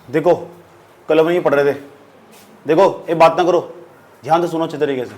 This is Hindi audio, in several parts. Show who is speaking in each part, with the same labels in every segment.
Speaker 1: देखो कल हम ये पढ़ रहे थे, देखो एक बात ना करो, ध्यान से सुनो अच्छे तरीके से।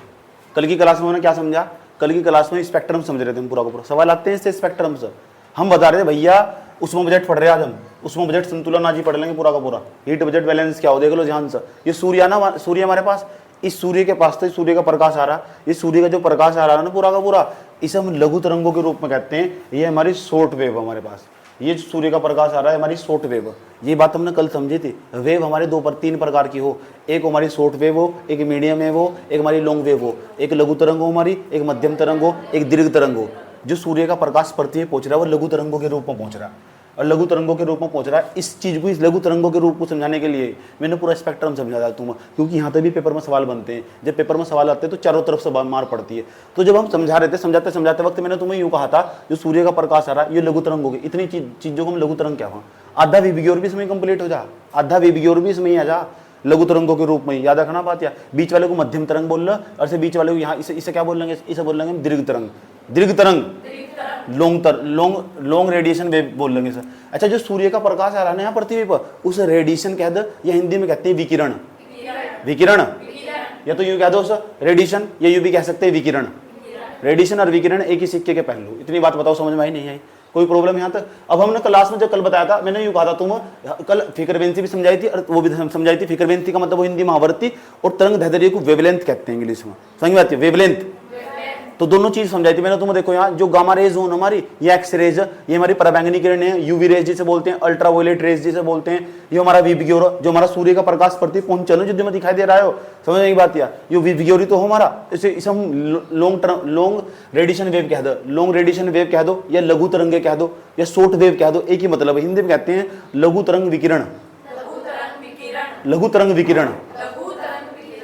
Speaker 1: कल की क्लास में मैंने क्या समझा, कल की क्लास में स्पेक्ट्रम समझ रहे थे हम पूरा का पूरा। सवाल आते हैं इससे स्पेक्ट्रम से। हम बता रहे थे भैया उसमें बजट पढ़ रहे हैं आज हम, उसमें बजट संतुलन आज ही पढ़ लेंगे पूरा का पूरा। हीट बजट बैलेंस क्या हो देख लो ध्यान से। ये सूर्य ना, सूर्य हमारे पास, इस सूर्य के पास तो सूर्य का प्रकाश आ रहा है, इस सूर्य का जो प्रकाश आ रहा है ना पूरा का पूरा, इसे हम लघु तरंगों के रूप में कहते हैं। ये हमारी शॉर्ट वेव हमारे पास, ये जो सूर्य का प्रकाश आ रहा है हमारी शॉर्ट वेव। ये बात हमने कल समझी थी। वेव हमारे तीन प्रकार की हो, एक हमारी शॉर्ट वेव हो, एक मीडियम वेव हो, एक हमारी लॉन्ग वेव हो, एक लघु तरंग हो हमारी, एक मध्यम तरंग हो, एक दीर्घ तरंग हो। जो सूर्य का प्रकाश पृथ्वी पहुंच रहा है वो लघु तरंगों के रूप में पहुंच रहा है, और लघु तरंगों के रूप में पहुंच रहा है। इस चीज को, इस लघु तरंगों के रूप को समझाने के लिए मैंने पूरा स्पेक्ट्रम समझाया तुम्हें, क्योंकि यहाँ तक भी पेपर में सवाल बनते हैं। जब पेपर में सवाल आते हैं तो चारों तरफ से मार पड़ती है। तो जब हम समझा रहे थे, समझाते समझाते वक्त मैंने तुम्हें यूँ कहा था जो सूर्य का प्रकाश आ रहा है ये लघु तरंग होगी। इतनी चीजों को हम लघु तरंग क्या हुआ, आधा विबग्योर भी इसमें कंप्लीट हो जा, आधा विबग्योर भी इसमें ही आ जा लघु तरंगों के रूप में। याद रखना बात। या बीच वाले को मध्यम तरंग बोल लो, और से बीच वाले को यहाँ इसे क्या बोल लेंगे, इसे बोल लेंगे दीर्घ तरंग, दीर्घ तरंग, लॉन्ग रेडिएशन वेव बोल लेंगे सर। अच्छा, जो सूर्य का प्रकाश आ रहा है ना यहाँ पृथ्वी पर, उस रेडिएशन कह दो, या हिंदी में कहते हैं विकिरण, विकिरण, या तो यूं कह दो सर रेडिएशन, या यूं भी कह सकते हैं विकिरण। रेडिएशन और विकिरण एक ही सिक्के के पहलू। इतनी बात बताओ समझ में आई नहीं आई, कोई प्रॉब्लम यहाँ तक? अब हमने क्लास में जब कल बताया था, मैंने यूं कहा था तुम कल फ्रीक्वेंसी भी समझाई थी और वो भी समझाई थी। फ्रीक्वेंसी का मतलब वो हिंदी में आवृत्ति, और तरंग दैर्ध्य को वेवलेंथ कहते हैं इंग्लिश में, समझ में आती है वेवलेंथ। तो दोनों चीज समझाई थी मैंने तुम्हें। देखो यहाँ जो गामा रेज जोन हमारी, ये एक्स रेज, ये हमारी पराबैंगनी किरण है, यूवी रेज जिसे बोलते हैं, अल्ट्रावायलेट रेज जिसे बोलते हैं, ये हमारा विबग्योर जो हमारा सूर्य का प्रकाश पृथ्वी पहुंचने जो में दिखाई दे रहा है, समझ में बात। या ये विबग्योरी तो हमारा, इसे हम लॉन्ग रेडिएशन वेव कह दो, लॉन्ग रेडिएशन वेव कह दो, या लघु तरंगे कह दो, या शॉर्ट वेव कह दो, एक ही मतलब है। हिंदी में कहते हैं लघु तरंग विकिरण, लघु तरंग विकिरण।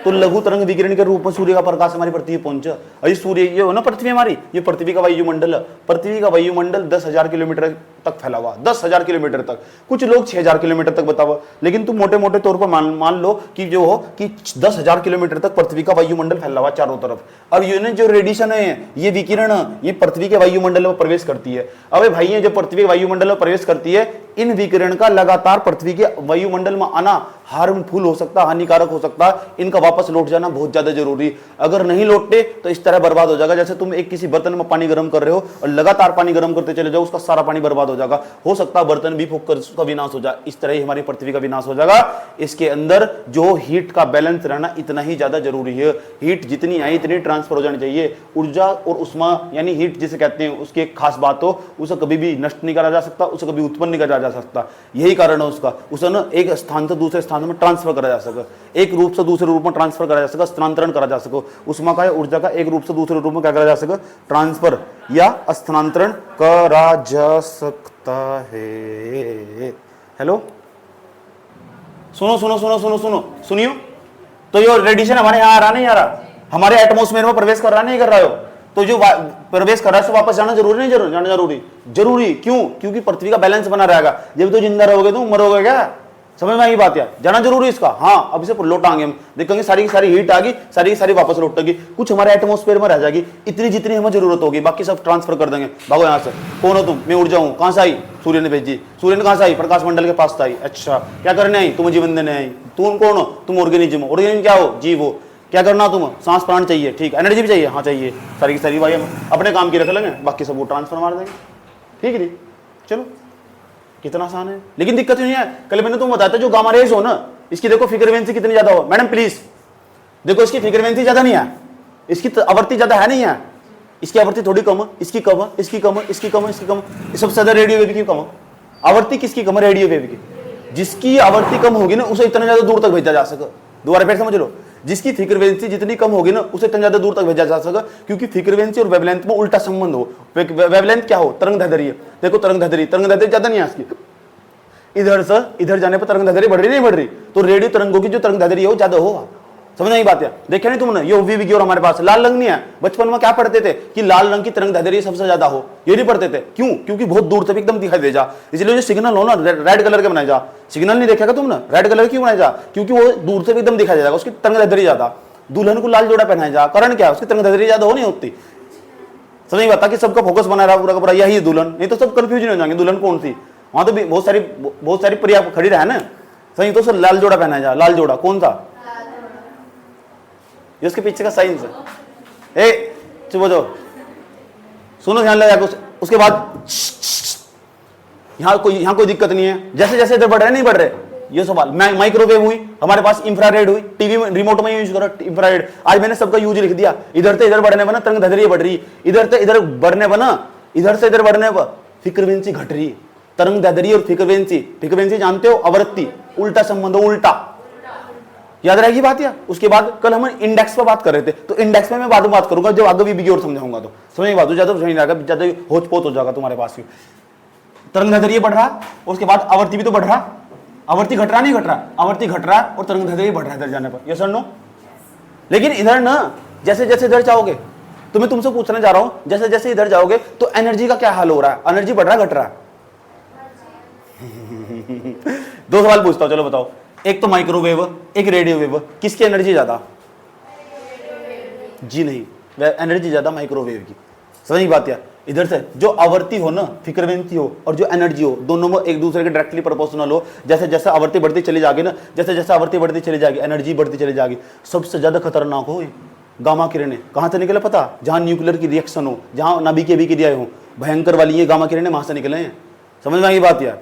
Speaker 1: तो लघु तरंग विकिरण के रूप में सूर्य का प्रकाश हमारी पृथ्वी पहुंचा। और ये सूर्य, ये हो ना पृथ्वी हमारी, ये पृथ्वी का वायुमंडल, पृथ्वी का वायुमंडल 10,000 किलोमीटर तक फैला हुआ, 10,000 किलोमीटर तक। कुछ लोग 6,000 किलोमीटर तक बताओ, लेकिन तुम मोटे मोटे तौर पर मान लो कि जो हो कि 10,000 किलोमीटर तक पृथ्वी का वायुमंडल फैला हुआ चारों तरफ। अब ये जो रेडिएशन है, ये विकिरण, ये पृथ्वी के वायुमंडल में प्रवेश करती है। अबे भाई ये जो पृथ्वी के वायुमंडल में प्रवेश करती है, इन विकिरण का लगातार पृथ्वी के वायुमंडल में आना हार्मफुल हो सकता, हानिकारक हो सकता। इनका वापस लौट जाना बहुत ज्यादा जरूरी। अगर नहीं लौटते तो इस तरह बर्बाद हो जाएगा, जैसे तुम एक किसी बर्तन में पानी गर्म कर रहे हो और लगातार पानी गर्म करते चले जाओ, उसका सारा पानी बर्बाद हो जाएगा। हो सकता है बर्तन भी फूंक कर उसका विनाश हो जाए। इस तरह ही हमारी पृथ्वी का विनाश हो जाएगा। इसके अंदर जो हीट का बैलेंस रहना इतना ही ज्यादा जरूरी है। हीट जितनी आई इतनी ट्रांसफर हो जानी चाहिए। ऊर्जा और उष्मा यानी हीट जिसे कहते हैं, उसकी एक खास बात हो, उसे कभी भी नष्ट नहीं करा जा सकता, उसे कभी उत्पन्न नहीं करा जा सकता। यही कारण है उसका, उसे ना एक स्थान से दूसरे स्थान में ट्रांसफर करा जा सके, एक रूप से दूसरे रूप में ट्रांसफर करा जा सके, स्थानांतरण करा जा सके। उष्मा का, ऊर्जा का एक रूप से दूसरे रूप में क्या करा जा सके, ट्रांसफर या स्थानांतरण करा जा सकता है। हेलो, सुनो सुनो सुनो सुनो सुनो सुनियो। तो ये रेडिएशन हमारे यहाँ आ रहा नहीं आ रहा, हमारे एटमॉस्फेयर में प्रवेश कर रहा नहीं कर रहा हो, तो जो प्रवेश कर रहा है तो वापस जाना जरूरी नहीं, जाना जरूरी क्यों? क्योंकि पृथ्वी का बैलेंस बना रहेगा। जब तो जिंदा रहोगे तो मरोगे क्या, समझ में आई बात? यार जाना जरूरी इसका। हाँ, अब इसे लौटाएंगे हम, देखेंगे सारी की सारी हीट आ गई, सारी की सारी वापस लौटेगी, कुछ हमारे एटमॉस्फेयर में रह जाएगी, इतनी जितनी हमें जरूरत होगी, बाकी सब ट्रांसफर कर देंगे। भागो यहाँ से। कौन हो तुम? मैं ऊर्जा हूँ। कहाँ से आई? सूर्य ने भेजी। सूर्य ने कहाँ से आई? प्रकाश मंडल के पास से आई। अच्छा, क्या करने आई? तुम्हें जीवन देने आई। तुम कौन हो? तुम ऑर्गेनिज्म हो। ऑर्गेनिज्म क्या हो? जीव हो। क्या करना तुम? सांस प्राण चाहिए, ठीक। एनर्जी भी चाहिए, हाँ चाहिए। सारी की सारी भाई हम अपने काम की रख लेंगे, बाकी सब वो ट्रांसफर मार देंगे, ठीक है जी। चलो, कितना आसान है, लेकिन दिक्कत नहीं है। कल मैंने तुम बताया था जो गामा रेज हो ना, इसकी देखो फ्रीक्वेंसी कितनी ज्यादा हो। मैडम प्लीज देखो, इसकी फ्रीक्वेंसी ज्यादा नहीं है, इसकी आवृत्ति ज्यादा है नहीं है, इसकी आवृत्ति थोड़ी कम है, इसकी कम है, इसकी कम है, इसकी कम है, इसकी कम है। सबसे ज्यादा रेडियो वेव की कम है। आवृत्ति किसकी कम है? रेडियो वेव की। जिसकी आवृत्ति कम होगी ना, उसे इतना ज्यादा दूर तक भेजा जा सके। दोबारा फिर समझ लो, जिसकी फ्रीक्वेंसी जितनी कम होगी ना, उसे इतना ज्यादा दूर तक भेजा जा सके, क्योंकि फ्रीक्वेंसी और वेवलेंथ में उल्टा संबंध हो। वेवलेंथ क्या हो? तरंग दैर्ध्य। देखो तरंग दैर्ध्य ज्यादा नहीं है इसकी, इधर से इधर जाने पर तरंग दैर्ध्य बढ़ रही नहीं बढ़ रही, तो रेडियो तरंगों की जो तरंग दैर्ध्य हो ज्यादा होगा। समझ नहीं बात है? देखा नहीं तुमने? ये विबग्योर हमारे पास लाल रंग नहीं है। बचपन में क्या पढ़ते थे कि लाल रंग की तरंग दैर्ध्य सबसे ज्यादा हो, ये नहीं पढ़ते थे। क्यों? क्योंकि बहुत दूर तक एकदम दिखाई दे जा, इसलिए जो सिग्नल हो ना रेड कलर के बनाए जा। सिग्नल नहीं देखेगा तुमने? रेड कलर क्यों बनाए जा? क्योंकि वो दूर से एकदम दिखाई जाएगा, उसकी तरंग दैर्ध्य ज्यादा। दुल्हन को लाल जोड़ा पहनाया जा, कारण क्या? उसकी तरंग दैर्ध्य ज्यादा हो नहीं होती। समझ नहीं आता कि सबका फोकस बना रहा पूरा का पूरा यही दुल्हन, नहीं तो सब कंफ्यूजन हो जाएंगे दुल्हन कौन सी। वहां तो बहुत सारी प्रिया खड़ी रहा है ना, सही तो सर लाल जोड़ा पहना है जा, लाल जोड़ा कौन सा, ये उसके पीछे का साइंस है। ए चुप हो जाओ, सुनो ध्यान लगा। उसके बाद यहाँ कोई दिक्कत नहीं है, जैसे जैसे इधर बढ़ रहे नहीं बढ़ रहे, ये सवाल। माइक्रोवेव हुई हमारे पास, इंफ्रारेड हुई, टीवी में रिमोट में यूज करो इंफ्रारेड। आज मैंने सबका यूज लिख दिया। इधर से इधर बढ़ने बना तरंग दैर्ध्य बढ़ रही, इधर से इधर बढ़ने बना, इधर से इधर बढ़ने पर फ्रीक्वेंसी घट रही। तरंग दैर्ध्य और फ्रीक्वेंसी जानते हो, आवृत्ति, उल्टा संबंध, उल्टा याद रहेगी बात। या उसके बाद कल हम इंडेक्स पर बात कर रहे थे, तो इंडेक्स में मैं बाद में बात करूंगा जब आगे भी और समझाऊंगा। तो समझ बात, ज्यादा समझ नहीं आएगा, ज्यादा होचपोच हो जाएगा तुम्हारे पास। तरंग दैर्ध्य बढ़ रहा, उसके बाद आवर्ती भी तो बढ़ रहा, आवर्ती घट रहा नहीं घट रहा, आवर्ती घट रहा और तरंग दैर्ध्य बढ़ रहा है इधर जाने पर, यस और नो। लेकिन इधर ना जैसे जैसे इधर जाओगे, तो मैं तुमसे पूछने जा रहा हूं, जैसे जैसे इधर जाओगे तो एनर्जी का क्या हाल हो रहा है, एनर्जी बढ़ रहा घट रहा है? दो सवाल पूछता हूं, चलो बताओ। एक तो माइक्रोवेव, एक रेडियो वेव, किसकी एनर्जी ज्यादा? जी नहीं, एनर्जी ज्यादा माइक्रोवेव की। समझ बात। या इधर से जो आवर्ती हो ना, फ्रीक्वेंसी हो, और जो एनर्जी हो, दोनों में एक दूसरे के डायरेक्टली प्रोपोर्शनल हो। जैसे जैसे आवर्ती बढ़ती चली जाएगी ना, जैसे जैसे आवर्ती बढ़ती चली जाएगी, एनर्जी बढ़ती चली जाएगी। सबसे ज्यादा खतरनाक हो गामा किरणें। कहां से निकले पता? जहां न्यूक्लियर की रिएक्शन हो, जहां नाभिकीय अभिक्रियाएं हो, भयंकर वाली ये गामा किरणें वहां से निकले हैं। समझ में आई बात यार?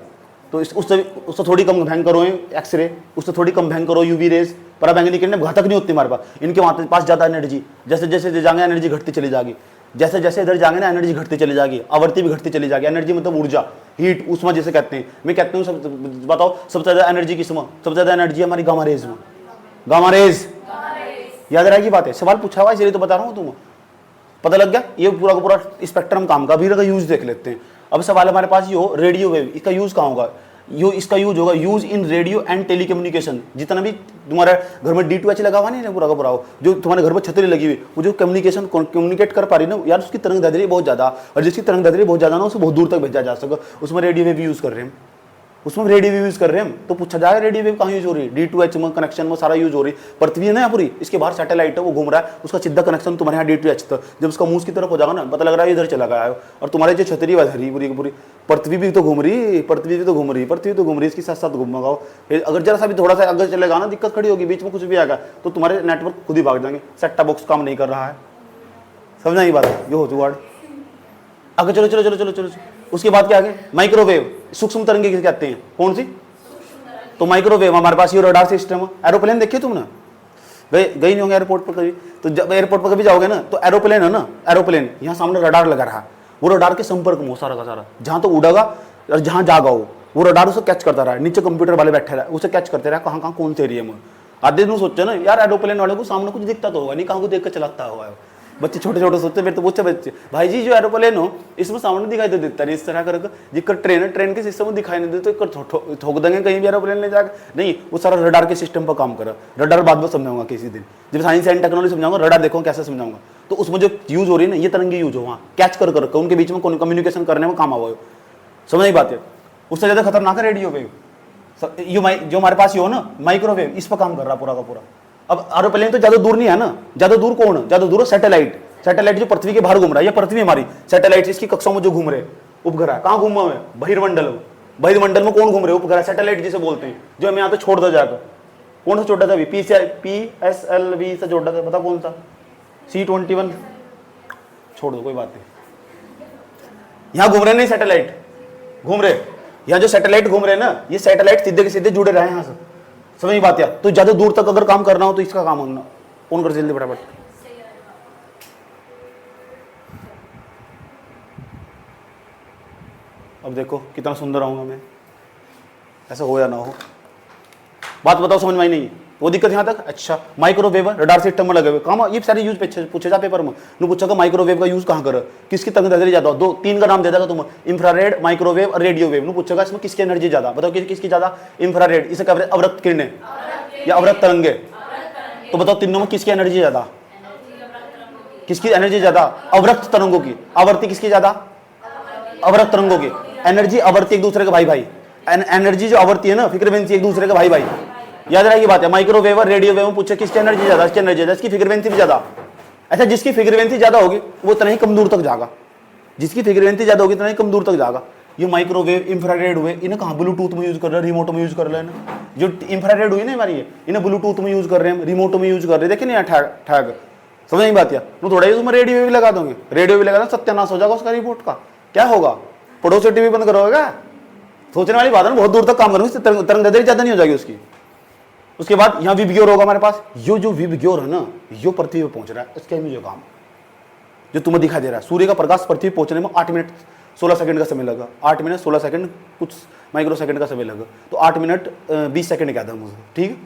Speaker 1: तो उससे थोड़ी कम भयंकर हो एक्सरे, उससे थोड़ी कम भयंकर हो यूवी रेज, पराबैंगनी किरणें घातक नहीं होती हमारे पास, इनके पास ज्यादा एनर्जी। जैसे जैसे जाएंगे एनर्जी घटती चली जाएगी, जैसे जैसे इधर जाएंगे ना एनर्जी घटती चली जाएगी, आवर्ती भी घटती चली जाएगी। एनर्जी मतलब ऊर्जा, हीट, उष्मा जिसे कहते हैं। मैं कहता हूँ बताओ सबसे ज्यादा एनर्जी किसमें? सबसे ज्यादा एनर्जी हमारी गामा रेज में। गामा रेज याद रहेगी बात है, सवाल पूछा हुआ इसलिए तो बता रहा हूँ तुम्हें, पता लग गया। ये पूरा का पूरा स्पेक्ट्रम काम का। अभी का यूज देख लेते हैं। अब सवाल हमारे पास ये हो रेडियो वेव, इसका यूज कहाँ होगा? इसका यूज होगा use in radio and telecommunication. जितना भी तुम्हारे घर में D2H लगा हुआ नहीं है पूरा का पूरा, जो तुम्हारे घर में छतरी लगी हुई, वो जो कम्युनिकेशन कम्युनिकेट कर पा रही ना यार, उसकी तरंग दैर्ध्य बहुत ज्यादा, और जिसकी तरंग दैर्ध्य बहुत ज्यादा ना उसे बहुत दूर तक भेजा जा सके, उसमें रेडियो वेव यूज कर रहे हैं। उसमें रेडियो वेव यूज कर रहे हैं। तो पूछा जाएगा रेडियो वेव कहाँ यूज हो रही है? D2H में कनेक्शन में सारा यूज हो रही है। पृथ्वी है ना पूरी, इसके बाहर सैटेलाइट है, वो घूम रहा है, उसका सीधा कनेक्शन तुम्हारे यहाँ D2H तक। जब उसका मुंह की तरफ हो जाएगा ना, पता लग रहा है इधर चला गया है। और तुम्हारे जो छतरी वधरी पूरी पूरी, पृथ्वी भी तो घूम रही, पृथ्वी भी तो घूम रही, पृथ्वी तो घूम रही, इसके साथ साथ घूमगा। अगर जरा सा भी थोड़ा सा अगर चलेगा ना, दिक्कत खड़ी होगी, बीच में कुछ भी आएगा तो तुम्हारे नेटवर्क खुद ही भाग जाएंगे। सेट टॉप बॉक्स काम नहीं कर रहा है, समझना ये बात है, ये हो जुगाड़। आगे चलो चलो चलो चलो चलो। उसके बाद क्या आगे? माइक्रोवेव, सूक्ष्म तरंगे किसे कहते हैं? कौन सी? तो माइक्रोवेव हमारे पास ये रडार सिस्टम है। एरोप्लेन देखे तुमने? गई नहीं होंगे एयरपोर्ट पर कभी? तो जब एयरपोर्ट पर कभी जाओगे ना, तो एरोप्लेन है ना, एरोप्लेन यहाँ सामने रडार लगा रहा है, वो रडार के संपर्क में सारा का सारा, जहां तो उड़ेगा और जहां जागा वो रडार उसे कैच करता रहा। नीचे कंप्यूटर वाले बैठे रहा, उसे कैच करते रहा कहाँ कहाँ कौन से एरिया में। आधे दिन सोचते ना यार एरोप्लेन वाले को सामने कुछ दिखता तो होगा नहीं, कहाँ को देख कर चलाता हुआ है। बच्चे छोटे छोटे सोचते, मेरे तो पूछे बच्चे, भाई जी जो एरोप्लेन हो इसमें सामने दिखाई तो देता नहीं, इस तरह करके जिक्र ट्रेन है, ट्रेन के सिस्टम में दिखाई नहीं देते तो ठोक देंगे कहीं भी एरोप्लेन ले जाकर। नहीं, वो सारा रडार के सिस्टम पर काम करा। रडार बाद में समझाऊंगा किसी दिन, जब साइंस एंड टेक्नोलॉजी समझाऊंगा, रडार देखो कैसे समझाऊंगा। तो उसमें जो यूज हो रही है ना, ये तरंगे यूज हो वहाँ कैच कर उनके बीच में कम्युनिकेशन करने में काम आवा। समझ नहीं बात है? उससे ज्यादा खतरनाक है रेडियो वेव। जो हमारे पास ये हो ना माइक्रोवेव, इस पर काम कर रहा पूरा का पूरा। अब एरोप्लेन तो ज्यादा दूर नहीं है ना, ज्यादा दूर कौन है? ज्यादा दूर है सैटेलाइट। सैटेलाइट जो पृथ्वी के बाहर घूम रहा है, ये पृथ्वी हमारी सैटेलाइट, इसकी कक्षाओं में जो घूम रहे उपग्रह, कहाँ घूम रहे? बहिर्मंडल। बहिर्मंडल में कौन घूम रहे? उपग्रह, सैटेलाइट जिसे बोलते हैं, जो हमें यहाँ पे छोड़ दिया जाएगा। कौन सा छोड़ा था अभी? PSLV से जोड़ा था, पता कौन सा? C21 छोड़ दो, कोई बात नहीं। यहाँ घूम रहे नहीं, सैटेलाइट घूम रहे। यहाँ जो सैटेलाइट घूम रहे हैं ना, ये सैटेलाइट सीधे के सीधे जुड़े रहे यहाँ से। समझ बात है? तो ज्यादा दूर तक अगर काम करना हो तो इसका काम होना। कौन कर जल्दी फटाफट। अब देखो कितना सुंदर आऊंगा मैं, ऐसा हो या ना हो। बात बताओ समझ में आई नहीं? वो दिक्कत यहाँ तक। अच्छा, माइक्रोवेव रडार सिस्टम में लगे हुए काम, ये सारे यूज पूछे जा पेपर में। नु पूछा माइक्रोवेव का यूज कहाँ कर, किसकी तरंग दैर्ध्य ज्यादा? दो तीन का नाम दे देगा तुम, इंफ्रारेड, माइक्रोवेव और रेडियो वेव। नु पूछेगा इसमें किसकी एनर्जी ज्यादा? बताओ किसकी ज्यादा? इंफ्रारेड, इसे कहते हैं अवरक्त किरणें या अवरक्त तरंगे। तो बताओ तीनों में किसकी एनर्जी ज्यादा? किसकी एनर्जी ज्यादा? अवरक्त तरंगों की। आवर्ती किसकी ज्यादा? अवरक्त तरंगों की। एनर्जी आवर्ती एक दूसरे के भाई भाई, एनर्जी जो आवर्ती है ना, फ्रीक्वेंसी एक दूसरे के भाई भाई। याद रहेगी बात है। माइक्रोवेव और रेडियो वेव में पूछे किसकी एनर्जी ज्यादा? इसकी एनर्जी ज्यादा, इसकी फ्रीक्वेंसी भी ज्यादा। अच्छा, जिसकी फ्रीक्वेंसी ज्यादा होगी वो इतना ही कम दूर तक जाएगा, जिसकी फ्रीक्वेंसी ज्यादा होगी इतना ही कम दूर तक जाएगा। ये माइक्रोवेव, इंफ्रारेड हुए, इन्हें कहाँ ब्लूटूथ में यूज कर रहे हैं, रिमोट में यूज कर रहे हैं ना। जो इंफ्रारेड हुई ना हमारी, इन्हें ब्लूटूथ में यूज कर रहे हैं, रिमोट में यूज कर रहे हैं, देखिए नहीं ठैग, समझ नहीं बात यार। तो थोड़ा ही तुम रेडियो भी लगा दोगे, रेडियो भी लगा दो, सत्यानाश हो जाएगा उसका रिपोर्ट का। क्या होगा, पड़ोस से टीवी बंद करोगे? सोचने वाली बात है ना, बहुत दूर तक काम करोगे, तरंग ज्यादा नहीं हो जाएगी उसकी। उसके बाद यहाँ विबग्योर होगा हमारे पास, यो जो विबग्योर है ना, यो पृथ्वी पे पहुंच रहा है, इसका मुझे काम जो तुम्हें दिखाई दे रहा है, सूर्य का प्रकाश पृथ्वी पहुंचने में 8 मिनट 16 सेकंड का समय लगा, 8 मिनट 16 सेकंड कुछ माइक्रो सेकंड का समय लगा, तो 8 मिनट 20 सेकंड क्या था मुझे, ठीक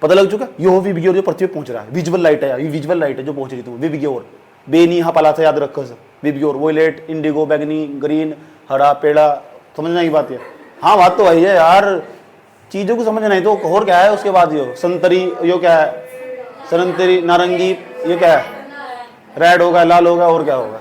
Speaker 1: पता लग चुका। यो विबग्योर जो पृथ्वी पे पहुंच रहा है, विजुअल लाइट है, ये विजुअल लाइट है जो पहुंच रही तुम, विबग्योर बेनी हाँ पाला था, याद रखो सर, विबग्योर वोलेट, इंडिगो, बैगनी, ग्रीन, हरा, पेड़ा, समझना की बात है। हाँ बात तो वही है यार, चीजों को समझना है तो और क्या है। उसके बाद यो संतरी, यो क्या है, संतरी, नारंगी, ये क्या है, रेड होगा, लाल होगा, और क्या होगा।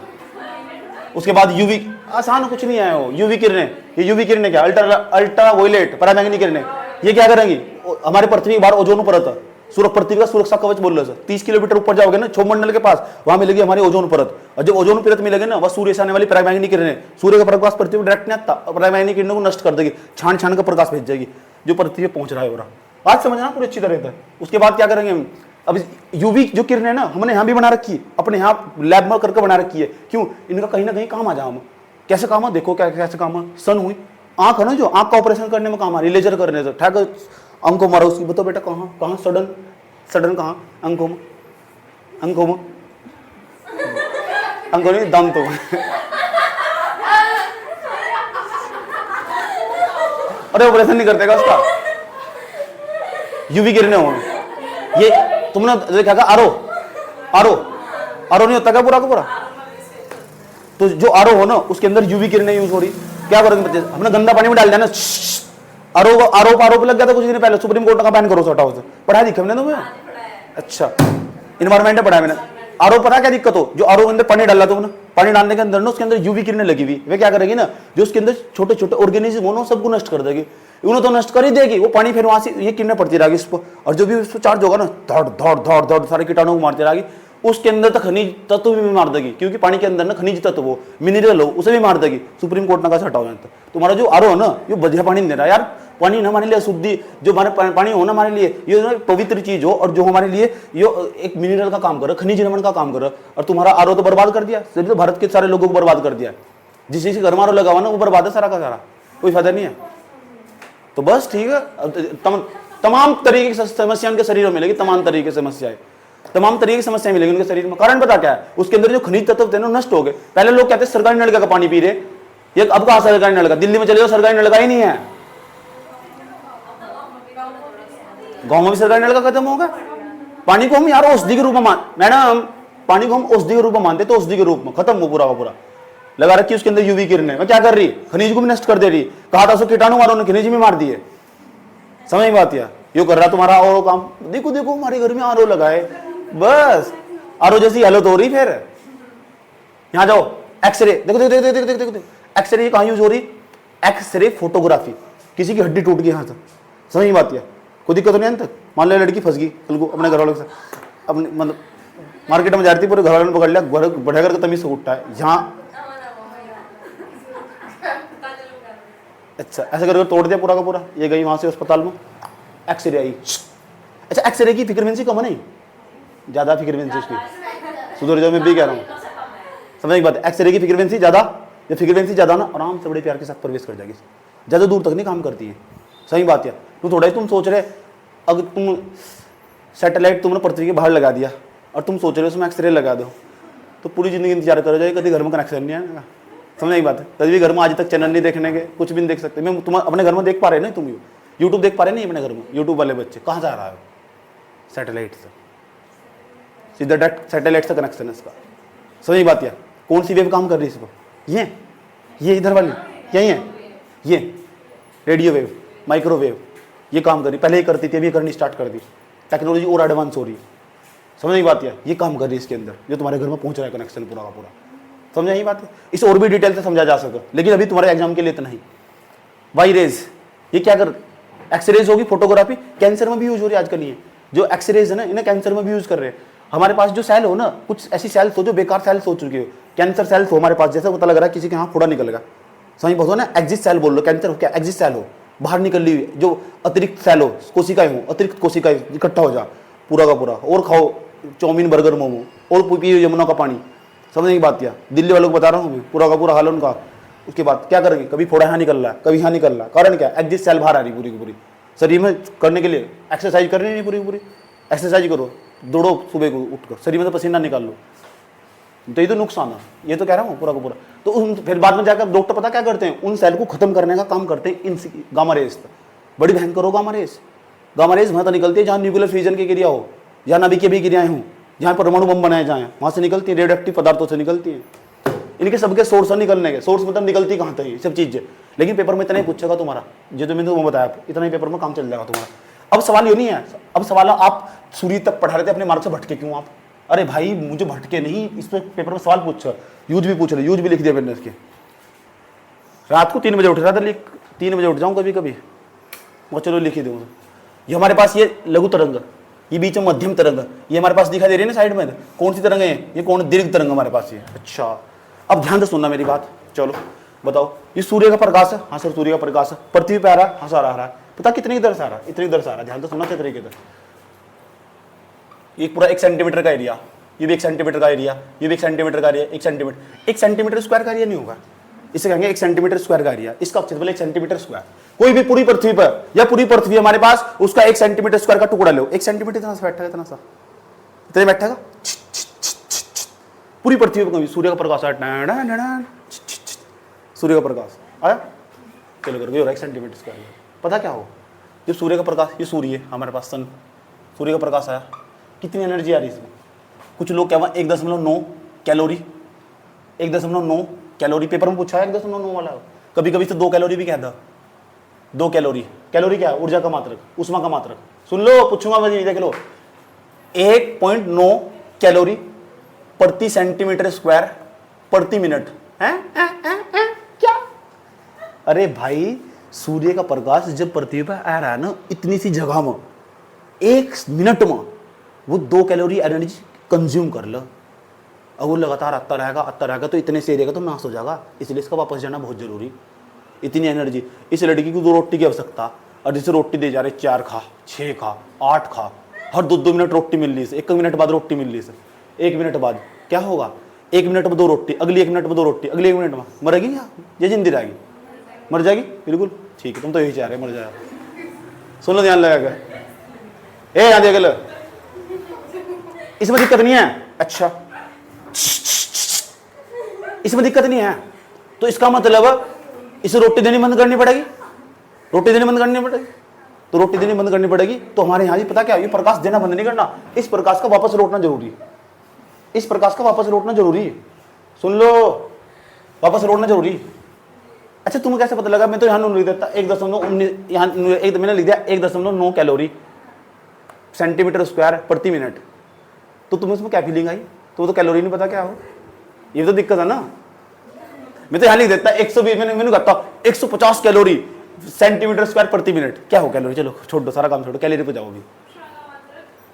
Speaker 1: उसके बाद यूवी, आसान कुछ नहीं है वो, यूवी किरणें, ये यूवी किरणें क्या, अल्ट्रा वायलेट, पराबैंगनी किरणें, ये क्या करेंगी हमारे पृथ्वी के बाहर ओजोन परत, पृथ्वी का सुरक्षा कवच बोल रहे सर, 30 किलोमीटर ऊपर जाओगे ना क्षोभमंडल के पास, वहां मिलेगी हमारी ओजोन परत, और जब ओजोन परत मिलेगी ना, वह सूर्य से आने वाली पराबैंगनी किरणें, सूर्य का प्रकाश पृथ्वी पर डायरेक्ट नहीं आता, पराबैंगनी किरणों को नष्ट कर देगी, छान छान का प्रकाश भेज जाएगी जो पृथ्वी पे पहुंच रहा है। हो रहा बात समझना पूरी अच्छी तरह से। उसके बाद क्या करेंगे हम, अब यूवी जो किरणें ना हमने यहाँ भी बना रखी है, अपने यहाँ लैब में करके बना रखी है, क्यों, इनका कहीं ना कहीं काम आ जाए हम। कैसे काम है देखो, क्या कैसे काम है। सन हुई आंख है ना, जो आंख का ऑपरेशन करने में काम आ रही है, लेजर करने से, ठैक अंक को मारो उसकी, बताओ बेटा कहाँ कहाँ सडन, सडन कहाँ, अंकों में, अंकों में, अंकों नहीं दांतों में। अरे ऑपरेशन नहीं करते उसका, यूवी किरणें हो, ये तुमने देखा क्या, आरो आरो आरो नहीं होता क्या पूरा का पूरा, तो जो आरो हो ना उसके अंदर यूवी किरणें यूज हो रही। क्या करेंगे बच्चे, हमने गंदा पानी में डाल दिया ना, आरोप लग गया था कुछ दिन पहले, सुप्रीम कोर्ट का बैन करो हटाओ से, पढ़ाया दिखा मैंने तुम्हें, अच्छा इन्वायरमेंट पढ़ाया मैंने। आरोप पता क्या दिक्कत हो, जो आरोप के अंदर पानी डाला तुमने, पानी डालने के अंदर ना उसके अंदर यूवी किरणें लगी हुई, वे क्या करेगी ना, जो उसके अंदर छोटे छोटे ऑर्गेनिज्म हो ना सबको नष्ट कर देगी, उन्हें तो नष्ट कर ही देगी, वो पानी फिर वहां से ये किरणें पड़ती रहेगी इस पर, और जो भी उस पर चार्ज होगा ना धड़ धड़ धड़ धड़ सारे कीटाणु को मारती रहेगी, उसके अंदर तो खनिज तत्व भी मार देगी, क्योंकि पानी के अंदर ना खनिज तत्व हो, मिनरल हो, उसे भी मार देगी। सुप्रीम कोर्ट ने कहा हटाओ जाए, तुम्हारा जो आरो है ना ये बढ़िया पानी नहीं दे रहा यार, पानी ना हमारे लिए शुद्धि, जो हमारे पानी हो ना हमारे लिए ये पवित्र चीज हो, और जो हमारे लिए ये एक मिनरल का काम करे, खनिज नमन का काम करे, और तुम्हारा आरो तो बर्बाद कर दिया, सिर्फ तो भारत के सारे लोगों को बर्बाद कर दिया, जिस चीज घर में आरो लगा हुआ ना वो बर्बाद है सारा का सारा, कोई फायदा नहीं है। तो बस ठीक है, तमाम तरीके की समस्या उनके शरीर में मिलेगी, तमाम तरीके की समस्याएं, तमाम तरीके की समस्याएं मिलेगी उनके शरीर में। कारण पता क्या है, उसके अंदर जो खनिज तत्व थे ना नष्ट हो गए। पहले लोग कहते सरकारी नलका का पानी पी रहे, ये अब कहा सरकारी नलका, दिल्ली में चले जाओ सरकारी नलका ही नहीं है, गांव में भी सरकारी नलका खत्म होगा। पानी को हम यार औषधि के रूप में मैडम पानी को हम औषधि के रूप में मानते, तो औषधि के रूप में खत्म हो पूरा का पूरा, लगा रखी उसके अंदर यूवी किरणें, मैं क्या कर रही, खनिज को भी नष्ट कर दे रही, कहा था उसको कीटाणु मारो, खनिज भी मार दिए, समझ बात यार, यो कर रहा तुम्हारा और काम। देखो देखो हमारे घर में आरो लगाए, बस आरो जैसी हालत हो रही। फिर यहां जाओ, एक्सरे देखो देखो देखो देखो देखो देखो, एक्सरे कहां यूज हो रही, एक्सरे फोटोग्राफी, किसी की हड्डी टूट गई हाथ, समझ बात यार, कोई दिक्कत नहीं अंत, मान लो लड़की फंस गई कल को अपने घर वालों के साथ, अपने मतलब मार्केट में जा रही थी, पूरे घर वालों ने पकड़ लिया, बढ़ा कर तमीज से उठता है यहाँ, अच्छा ऐसा करके तोड़ दिया पूरा का पूरा, ये गई वहां से अस्पताल में, एक्सरे आई, अच्छा एक्सरे की फ्रीक्वेंसी कम है नहीं, ज्यादा फ्रीक्वेंसी उसकी, सुधर जाओ मैं भी कह रहा हूँ, समझ एक बात, एक्सरे की फ्रीक्वेंसी ज्यादा, जब फ्रीक्वेंसी ज्यादा ना आराम से बड़े प्यार के साथ प्रवेश कर जाएगी, ज्यादा दूर तक नहीं काम करती है, सही बात है। तो थोड़ा ही तुम सोच रहे, अगर तुम सैटेलाइट तुमने पृथ्वी के बाहर लगा दिया और तुम सोच रहे हो उसमें एक्सरे लगा दो, तो पूरी जिंदगी इंतजार करो जाए, कभी घर में कनेक्शन नहीं आएगा, समझ एक बात है, कभी भी घर में आज तक चैनल नहीं देखने के, कुछ भी नहीं देख सकते। मैं तुम अपने घर में देख पा रहे ना, तुम यूट्यूब देख पा रहे नहीं अपने घर में, यूट्यूब वाले बच्चे कहाँ जा रहा है, सैटेलाइट से, सीधा डायरेक्ट सैटेलाइट से कनेक्शन है इसका, समझ बात यार। कौन सी वेव काम कर रही है इसको, ये इधर वाली यही है, ये रेडियो वेव, माइक्रोवेव, ये काम कर रही, पहले ही करती थी अभी करनी स्टार्ट कर दी, टेक्नोलॉजी और एडवांस हो रही है, समझ बात यार, ये काम कर रही है इसके अंदर, जो तुम्हारे घर में पहुंच रहा है कनेक्शन पूरा का पूरा, समझा यही बात है। इसे और भी डिटेल से समझा जा सके, लेकिन अभी तुम्हारे एग्जाम के लिए इतना ही। वाईरेज ये क्या कर, एक्सरेज होगी, फोटोग्राफी कैंसर में भी यूज हो रही है आजकल, ये जो एक्सरेज है ना इन्हें कैंसर में भी यूज कर रहे हैं। हमारे पास जो सेल हो ना, कुछ ऐसी सेल्स हो जो बेकार सेल्स हो चुकी हो, कैंसर सेल्स हो हमारे पास, जैसे पता लग रहा है किसी के यहाँ फोड़ा निकल गया, समझ बहुत हो ना, एग्जिट सेल बोल लो, कैंसर हो क्या एग्जिट सेल हो, बाहर निकली हुई जो अतिरिक्त सेलो कोशिकाएं हो, अतिरिक्त कोशिकाएं इकट्ठा हो जा पूरा का पूरा, और खाओ चाउमीन बर्गर मोमो, और पियो यमुना का पानी। समझने की बात क्या, दिल्ली वालों को बता रहा हूँ मैं, पूरा का पूरा हाल उनका। उसके बाद क्या करेंगे, कभी फोड़ा यहाँ निकल रहा है, कभी यहाँ निकल रहा है, कारण क्या, एग्जिट सेल बाहर आ रही पूरी की पूरी शरीर में करने के लिए। एक्सरसाइज करनी नहीं पूरी की पूरी, एक्सरसाइज करो, दौड़ो सुबह को उठकर, शरीर में तो पसीना निकाल लो, तो ये तो नुकसान है, ये तो कह रहा हूँ पूरा का पूरा। तो उन फिर बाद में जाकर डॉक्टर पता क्या करते हैं, उन सेल को खत्म करने का काम करते हैं इन गामा रेस। बड़ी भयंकर हो गामा रेस। गामा रेस वहाँ तो निकलती है जहाँ न्यूक्लियर फ्यूजन की क्रिया हो, जहाँ नाभिक की भी क्रियाएं हों, जहाँ परमाणु बम बनाए जाएँ, वहाँ से निकलती है, रेडियोएक्टिव पदार्थों से निकलती है। इनके सबके सोर्स है निकलने के, सोर्स मतलब निकलती कहाँ तक ये सब चीज़ें। लेकिन पेपर में इतना ही पूछेगा तुम्हारा, जो मैंने तुम्हें बताया, इतना ही पेपर में काम चल जाएगा तुम्हारा। अब सवाल ये नहीं है, अब सवाल आप सूर्य तक पढ़ा रहे थे, अपने मार्क से भटके क्यों आप? अरे भाई मुझे भटके नहीं, इस पे पेपर में सवाल पूछ, यूज भी पूछ रहे, यूज भी लिख दिया मैंने इसके। रात को 3 बजे उठ रहा था, 3 बजे उठ जाऊँ कभी कभी, वो चलो लिख ही दूँ। ये हमारे पास ये लघु तरंग, ये बीच में मध्यम तरंग, ये हमारे पास दिखाई दे रही है ना साइड में, कौन सी तरंग है ये, कौन दीर्घ तरंग हमारे पास ये। अच्छा अब ध्यान से सुनना मेरी बात, चलो बताओ, ये सूर्य का प्रकाश है, हाँ सर सूर्य का प्रकाश है, पृथ्वी पे आ रहा है, हाँ सर आ रहा है, पता कितनी इधर से आ रहा है, इतनी इधर से आ रहा है, ध्यान से सुनना चाहिए तरीके से। ये पूरा 1 सेंटीमीटर का एरिया, ये भी 1 सेंटीमीटर का एरिया, ये भी 1 सेंटीमीटर का एरिया, 1 सेंटीमीटर स्क्वायर का एरिया नहीं होगा, इसे कहेंगे 1 सेंटीमीटर स्क्वायर का एरिया, इसका क्षेत्रफल 1 सेंटीमीटर स्क्वायर। कोई भी पूरी पृथ्वी पर या पूरी पृथ्वी हमारे पास, उसका 1 सेंटीमीटर स्क्वायर का टुकड़ा लो, 1 सेंटीमीटर इतना सा बैठेगा, इतना सा, इतने बैठेगा पूरी पृथ्वी पर। कभी सूर्य का प्रकाश आया, सूर्य का प्रकाश आया, चलो करके 1 सेंटीमीटर स्क्वायर। पता क्या हो, जब सूर्य का प्रकाश, ये सूर्य है हमारे पास, सन, सूर्य का प्रकाश आया, कितनी एनर्जी आ रही है इसमें? कुछ लोग क्या 1.9 कैलोरी, 1.9 कैलोरी, पेपर में पूछा है 1.9 वाला, कभी कभी तो 2 कैलोरी भी कहता, 2 कैलोरी। कैलोरी क्या है, ऊर्जा का मात्रक, उष्मा का मात्रक। सुन लो, पूछूंगा मैं, देख लो, 1.9 कैलोरी प्रति सेंटीमीटर स्क्वायर प्रति मिनट है? क्या? अरे भाई सूर्य का प्रकाश जब पृथ्वी पर आ रहा है ना, इतनी सी जगह में 1 मिनट में वो 2 कैलोरी एनर्जी कंज्यूम कर लो। अब वो लगातार आता रहेगा तो इतने से एरिया का तो नाश हो जाएगा, इसलिए इसका वापस जाना बहुत जरूरी। इतनी एनर्जी, इस लड़की को 2 रोटी की आवश्यकता, और जिसे रोटी दे जा रहे 4 खा, 6 खा, 8 खा, हर 2-2 मिनट रोटी मिल रही है, 1 मिनट बाद रोटी मिल रही है, 1 मिनट बाद क्या होगा, 1 मिनट में 2 रोटी, अगली 1 मिनट में 2 रोटी, अगली 1 मिनट में मरेगी या जिंदी रहेगी? मर जाएगी, बिल्कुल ठीक है, तुम तो यही चाह रहे मर जाएगा। सुन लो ध्यान लगा कर, यहाँ देख लो, इसमें दिक्कत नहीं है। अच्छा इसमें दिक्कत नहीं है, तो इसका मतलब इसे रोटी देनी बंद करनी पड़ेगी, रोटी देनी बंद करनी पड़ेगी, तो रोटी देनी बंद करनी पड़ेगी। तो हमारे यहाँ पता क्या, ये प्रकाश देना बंद नहीं करना, इस प्रकाश का वापस लौटना जरूरी है, इस प्रकाश का वापस लौटना जरूरी है। सुन लो, वापस लौटना जरूरी है। अच्छा तुम्हें कैसे पता लगा? मैं तो यहाँ लिख देता 1.19, यहाँ मैंने लिख दिया 1.9 कैलोरी सेंटीमीटर स्क्वायर प्रति मिनट, तो तुम्हें उसमें क्या फीलिंग आई? तो कैलोरी नहीं पता क्या हो, ये तो दिक्कत है ना। मैं तो यहाँ लिख देता 120, मैंने कहता 150 कैलोरी सेंटीमीटर स्क्वायर प्रति मिनट। क्या हो कैलोरी? चलो छोड़ दो, सारा काम छोड़ो, कैलोरी पे जाओगी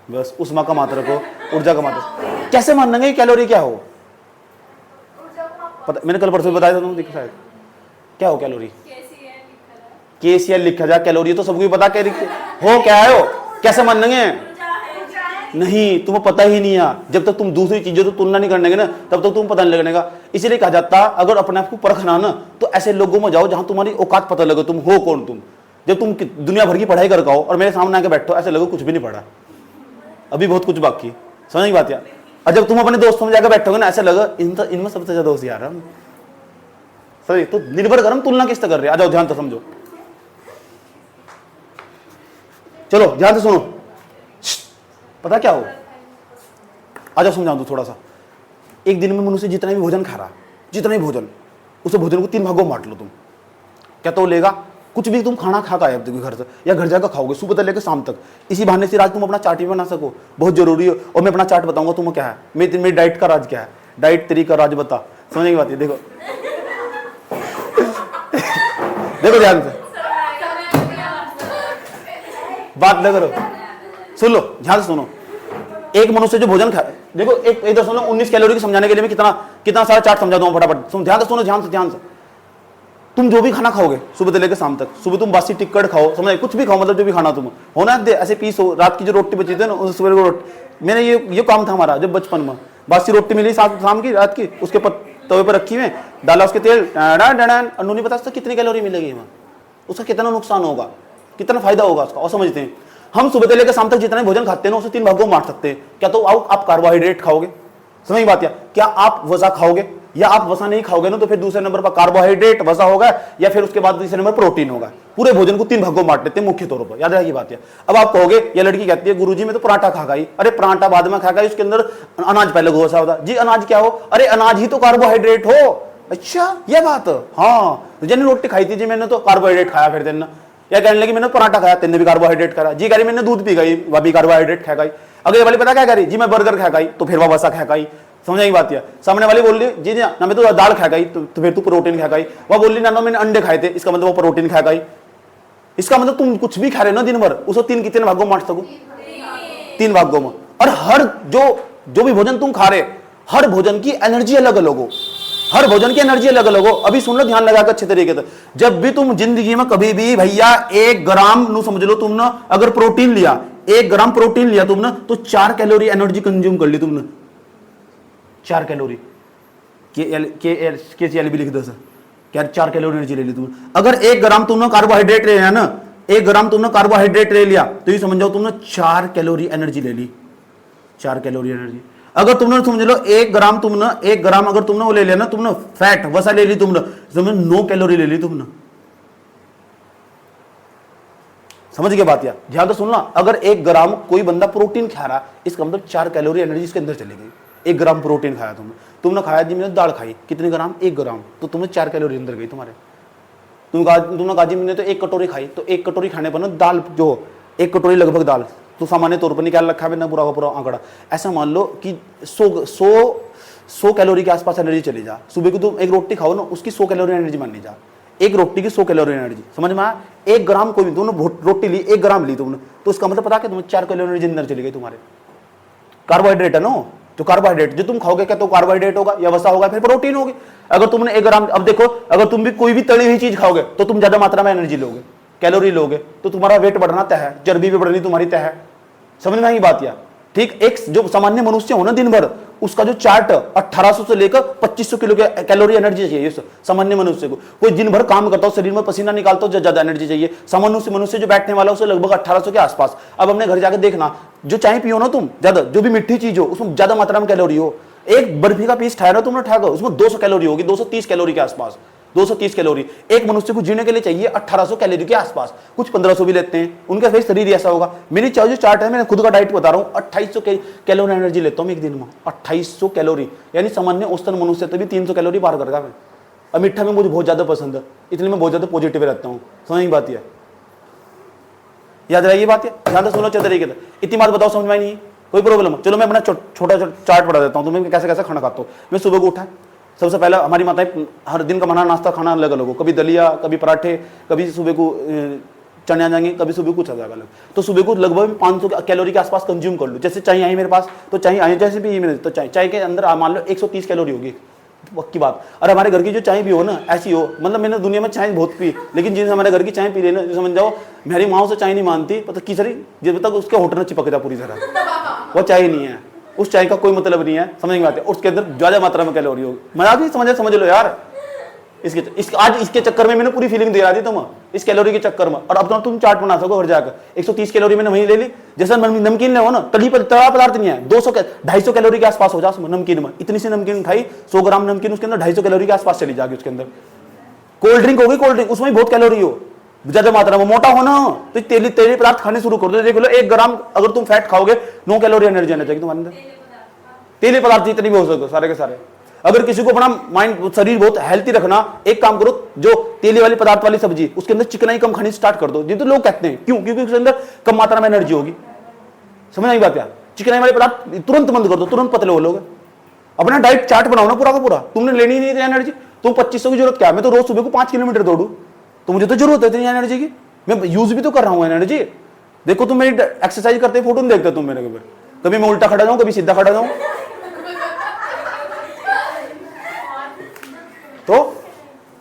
Speaker 1: बस। उष्मा का मात्रक हो, ऊर्जा का मात्रक, कैसे मान लेंगे कैलोरी क्या हो? पता, मैंने कल परसों बताया था तुम शायद, क्या हो कैलोरी? KCl लिखा जाए, कैलोरी तो सबको पता हो क्या है, हो कैसे मान लेंगे? नहीं, तुम्हें पता ही नहीं है। जब तक तुम दूसरी चीजों तो तुलना नहीं करने ना, तब तक तुम पता नहीं लगने का। इसीलिए कहा जाता अगर अपने आप को परखना ना, तो ऐसे लोगों में जाओ जहां तुम्हारी औकात पता लगे, तुम हो कौन। तुम जब तुम दुनिया भर की पढ़ाई कर हो और मेरे सामने आके बैठो, ऐसे लगो कुछ भी नहीं पढ़ा, अभी बहुत कुछ बाकी। समझ की बात यार? और जब तुम अपने दोस्तों में जाकर बैठोगे ना, ऐसा लगा इनमें सबसे ज्यादा होशियार हम। सही, तो निर्भर कर हम तुलना किससे कर रहे हैं। आ जाओ ध्यान से समझो, चलो ध्यान से सुनो, पता क्या हो, आ जाओ समझा दो थोड़ा सा। एक दिन में मनुष्य जितना भी भोजन खा रहा, जितना भी भोजन, उसे भोजन को 3 भागों में बांट लो तुम, क्या तो लेगा? कुछ भी तुम खाना खा आए घर से या घर जाकर खाओगे, सुबह से लेकर शाम तक। इसी बहाने से आज तुम अपना चार्ट भी बना सको, बहुत जरूरी है। और मैं अपना चार्ट बताऊंगा तुम्हें क्या है, मेरी डाइट का राज क्या है, डाइट तेरी का राज बता। समझने की बात है, देखो देखो ध्यान से, बात न करो, सुन लो ध्यान से सुनो। एक मनुष्य जो भोजन खाए, देखो 1.19 कैलोरी को समझाने के लिए मैं कितना सारा चार्ट समझा दूंगा फटाफट। ध्यान से सुनो, ध्यान से तुम जो भी खाना खाओगे सुबह से लेकर शाम तक, सुबह तुम बासी टिक्कड़ खाओ, समझ कुछ भी खाओ, मतलब जो भी खाना तुम होना दे ऐसे पीस हो, रात की जो रोटी बची थी ना उस सुबह को मैंने ये काम था हमारा जब बचपन में, बासी रोटी मिली शाम की रात की, उसके तवे पर रखी हुए, डाला उसके तेल अन्नू नहीं पता कितनी कैलोरी मिलेगी वहाँ, उसका कितना नुकसान होगा, कितना फायदा होगा उसका, और समझते हैं हम सुबह से लेकर शाम तक जितना भोजन खाते हैं ना उसे 3 भागों में बांट सकते हैं। क्या तो आप कार्बोहाइड्रेट खाओगे, समझ बात, क्या आप वसा खाओगे, या आप वसा नहीं खाओगे ना तो फिर दूसरे नंबर पर कार्बोहाइड्रेट वसा होगा, या फिर उसके बाद तीसरे नंबर प्रोटीन होगा। पूरे भोजन को 3 भागों में बांट लेते हैं मुख्य तौर पर, याद रखिए बात है। अब आप कहोगे ये लड़की कहती है गुरुजी मैं तो पराठा खा गई, अरे पराठा बाद में खा गई, उसके अंदर अनाज पहले घोसा होता जी, अनाज क्या हो, अरे अनाज ही तो कार्बोहाइड्रेट हो। अच्छा ये बात, हाँ जैसे रोटी खाई थी जी मैंने तो कार्बोहाइड्रेट खाया, फिर दिन या कहने लगी मैंने पराठा खाया, तेने भी कार्बोहाइड्रेट खाया जी, कह रही मैंने दूध पी गई, वह भी कार्बोहाइड्रेट खा गई। अगले वाली पता क्या कह रही जी मैं बर्गर खा गई, तो फिर वह वसा खा गई, समझ आई बात है। सामने वाली बोल रही जी ना मैं तो दाल खा गई, तो फिर तू प्रोटीन खा गई, वह बोल रही ना मैंने अंडे खाए थे, इसका मतलब वो प्रोटीन खा गई। इसका मतलब तुम कुछ भी खा रहे हो ना दिन भर, उसको 3 कितने भागों में बांट सको, 3 भागों में। और हर जो भी भोजन तुम खा रहे, हर भोजन की एनर्जी अलग अलग हो, हर भोजन की एनर्जी अलग अलग हो। अभी सुन लो ध्यान लगाकर अच्छे तरीके से, जब भी तुम जिंदगी में कभी भी भैया 1 ग्राम नु समझ लो तुमने अगर प्रोटीन लिया, 1 ग्राम प्रोटीन लिया तुमने तो 4 कैलोरी एनर्जी कंज्यूम कर ली तुमने, 4 कैलोरी के भी लिख दो सर, क्या 4 कैलोरी एनर्जी ले ली तुमने। अगर 1 ग्राम तुमने कार्बोहाइड्रेट ले लिया ना, 1 ग्राम तुमने कार्बोहाइड्रेट ले लिया तो ये समझ जाओ तुमने 4 कैलोरी एनर्जी ले ली, 4 कैलोरी एनर्जी। अगर तुमने समझ लो 1 ग्राम अगर तुमने वो ले लिया ना, तुमने फैट वसा ले ली तुमने, समझ 9 कैलोरी ले ली तुमने, समझ गए बात। या ध्यान तो सुनना, अगर 1 ग्राम कोई बंदा प्रोटीन खा रहा, इसका मतलब 4 कैलोरी एनर्जी इसके अंदर चली गई। 1 ग्राम प्रोटीन खाया तुमने खाया जी मैंने दाल खाई, कितने ग्राम, 1 ग्राम, तो तुम्हें 4 कैलोरी अंदर गई तुम्हारे। तुमने कहा जी मैंने तो 1 कटोरी खाई, तो 1 कटोरी खाने पर ना दाल जो 1 कटोरी लगभग दाल, तो सामान्य तौर पर निकाल रखा है ना पूरा का पूरा आंकड़ा, ऐसा मान लो कि 100 कैलोरी के आसपास एनर्जी चली जा। सुबह को तुम 1 रोटी खाओ ना, उसकी 100 कैलोरी एनर्जी मान ली जा, 1 रोटी की 100 कैलोरी एनर्जी, समझ में आया। 1 ग्राम कोई भी तुमने रोटी ली, 1 ग्राम ली तुमने, तो उसका मतलब पता है तुम्हें 4 कैलोरी एनर्जी अंदर चली गई तुम्हारे। कार्बोहाइड्रेट है ना, तो कार्बोहाइड्रेट जो तुम खाओगे क्या तो कार्बोहाइड्रेट होगा या वसा होगा, फिर प्रोटीन होगी। अगर तुमने 1 ग्राम, अब देखो अगर तुम भी कोई भी तली हुई चीज खाओगे तो तुम ज्यादा मात्रा में एनर्जी लोगे, कैलोरी लोगे, तो तुम्हारा वेट बढ़ना तय है, चर्बी भी बढ़नी तुम्हारी तय है, समझ में आई बात। या ठीक, एक जो सामान्य मनुष्य हो ना दिन भर, उसका जो चार्ट 1800 से लेकर 2500 किलो के कैलोरी एनर्जी चाहिए सामान्य मनुष्य को। कोई दिन भर काम करता हो, शरीर में पसीना निकालता हो, ज्यादा एनर्जी चाहिए। सामान्य मनुष्य जो बैठने वाला उसे लगभग 1800 के आसपास। अब अपने घर जाकर देखना, जो चाय पियो ना तुम ज्यादा, जो भी मीठी चीज हो उसमें ज्यादा मात्रा में कैलोरी हो। एक बर्फी का पीस खाया ना तुमने ठाकर, उसमें 200 कैलोरी होगी, 230 कैलोरी के आसपास, 230 कैलोरी। एक मनुष्य को जीने के लिए चाहिए 1800 कैलोरी के आसपास, कुछ 1500 भी लेते हैं, उनका फिर शरीर ऐसा होगा। मेरी जो चार्ट है, मैंने खुद का डाइट बता रहा हूँ, 2800 कैलोरी एनर्जी लेता हूँ एक दिन में, 2800 कैलोरी, यानी सामान्य औसतन मनुष्य तभी 300 कैलोरी पार करता है। और मीठा में मुझे बहुत ज्यादा पसंद है, इसलिए मैं बहुत ज्यादा पॉजिटिव रहता हूँ, समझ बात है, याद रहेगी बात है। ध्यान से सुनो अच्छे तरीके से, इतनी बात बताओ समझ में नहीं कोई प्रॉब्लम। चलो मैं अपना छोटा चार्ट पढ़ा देता हूँ तुम्हें, कैसे कैसे खाना खाता हूँ। मैं सुबह को उठा, सबसे पहले हमारी माताएं हर दिन का बना नाश्ता खाना अलग अलग हो, कभी दलिया, कभी पराठे, कभी सुबह को चने आ जाएंगे, कभी सुबह कुछ अलग अलग। तो सुबह को लगभग 500 कैलोरी के आसपास कंज्यूम कर लो। जैसे चाय आई मेरे पास, तो चाय आई जैसे भी मेरे, तो चाय के अंदर मान लो 130 कैलोरी होगी, पक्की बात। और हमारे घर की जो चाय भी हो ना ऐसी हो, मतलब मैंने दुनिया में चाय बहुत पी, लेकिन जिनसे हमारे घर की चाय पी रही ना, समझ जाओ मेरी माँ से चाय नहीं मानती, पता किसरी जब तक उसके होटल में चिपक जा पूरी तरह, वो चाय नहीं है, उस चाय का कोई मतलब नहीं है, समझ में आते। उसके अंदर ज्यादा मात्रा में कैलोरी होगी, मजाक नहीं समझ लो यार। आज इसके चक्कर में मैंने पूरी फीलिंग दे रहा थी तुम, इस कैलोरी के चक्कर में। और अब तो तुम चार्ट बना सको घर जाकर, 130 कैलोरी मैंने वहीं ले ली। जैसा नमकीन ले हो ना, तला पदार्थ नहीं है, 250 कैलोरी के आसपास हो जा नमकीन में। इतनी सी नमकीन खाई, 100 ग्राम नमकीन, उसके अंदर 250 कैलोरी के आसपास चली जाएगी। उसके अंदर कोल्ड ड्रिंक होगी, कोल्ड ड्रिंक उसमें बहुत कैलोरी हो, ज्यादा मात्रा में। मोटा होना हो तो तेली पदार्थ खाने शुरू कर दो। देख लो 1 ग्राम अगर तुम फैट खाओगे, 9 कैलोरी एनर्जी आना चाहिए तुम्हारे अंदर। तेली पदार्थ जितने भी हो सके सारे के सारे। अगर किसी को अपना माइंड शरीर बहुत हेल्थी रखना, एक काम करो, जो तेली वाली पदार्थ वाली सब्जी उसके अंदर चिकनाई कम खानी स्टार्ट कर दो। ये तो लोग कहते हैं, क्यों? क्योंकि उसके अंदर कम मात्रा में एनर्जी होगी, समझ आई बात यार। चिकनाई वाले पदार्थ तुरंत बंद कर दो, तुरंत पतले हो लोगे। अपना डाइट चार्ट बनाओ ना पूरा का पूरा, तुमने लेनी नहीं थी एनर्जी। तुम 2500 की जरूरत क्या है? मैं तो रोज सुबह को 5 किलोमीटर दौड़ू, तो मुझे तो जरूरत है इतनी एनर्जी की, मैं यूज भी तो कर रहा हूँ एनर्जी। देखो तुम मेरी एक्सरसाइज करते फोटो नहीं देखते तुम मेरे ऊपर, कभी मैं उल्टा खड़ा जाऊं, कभी सीधा खड़ा जाऊं। तो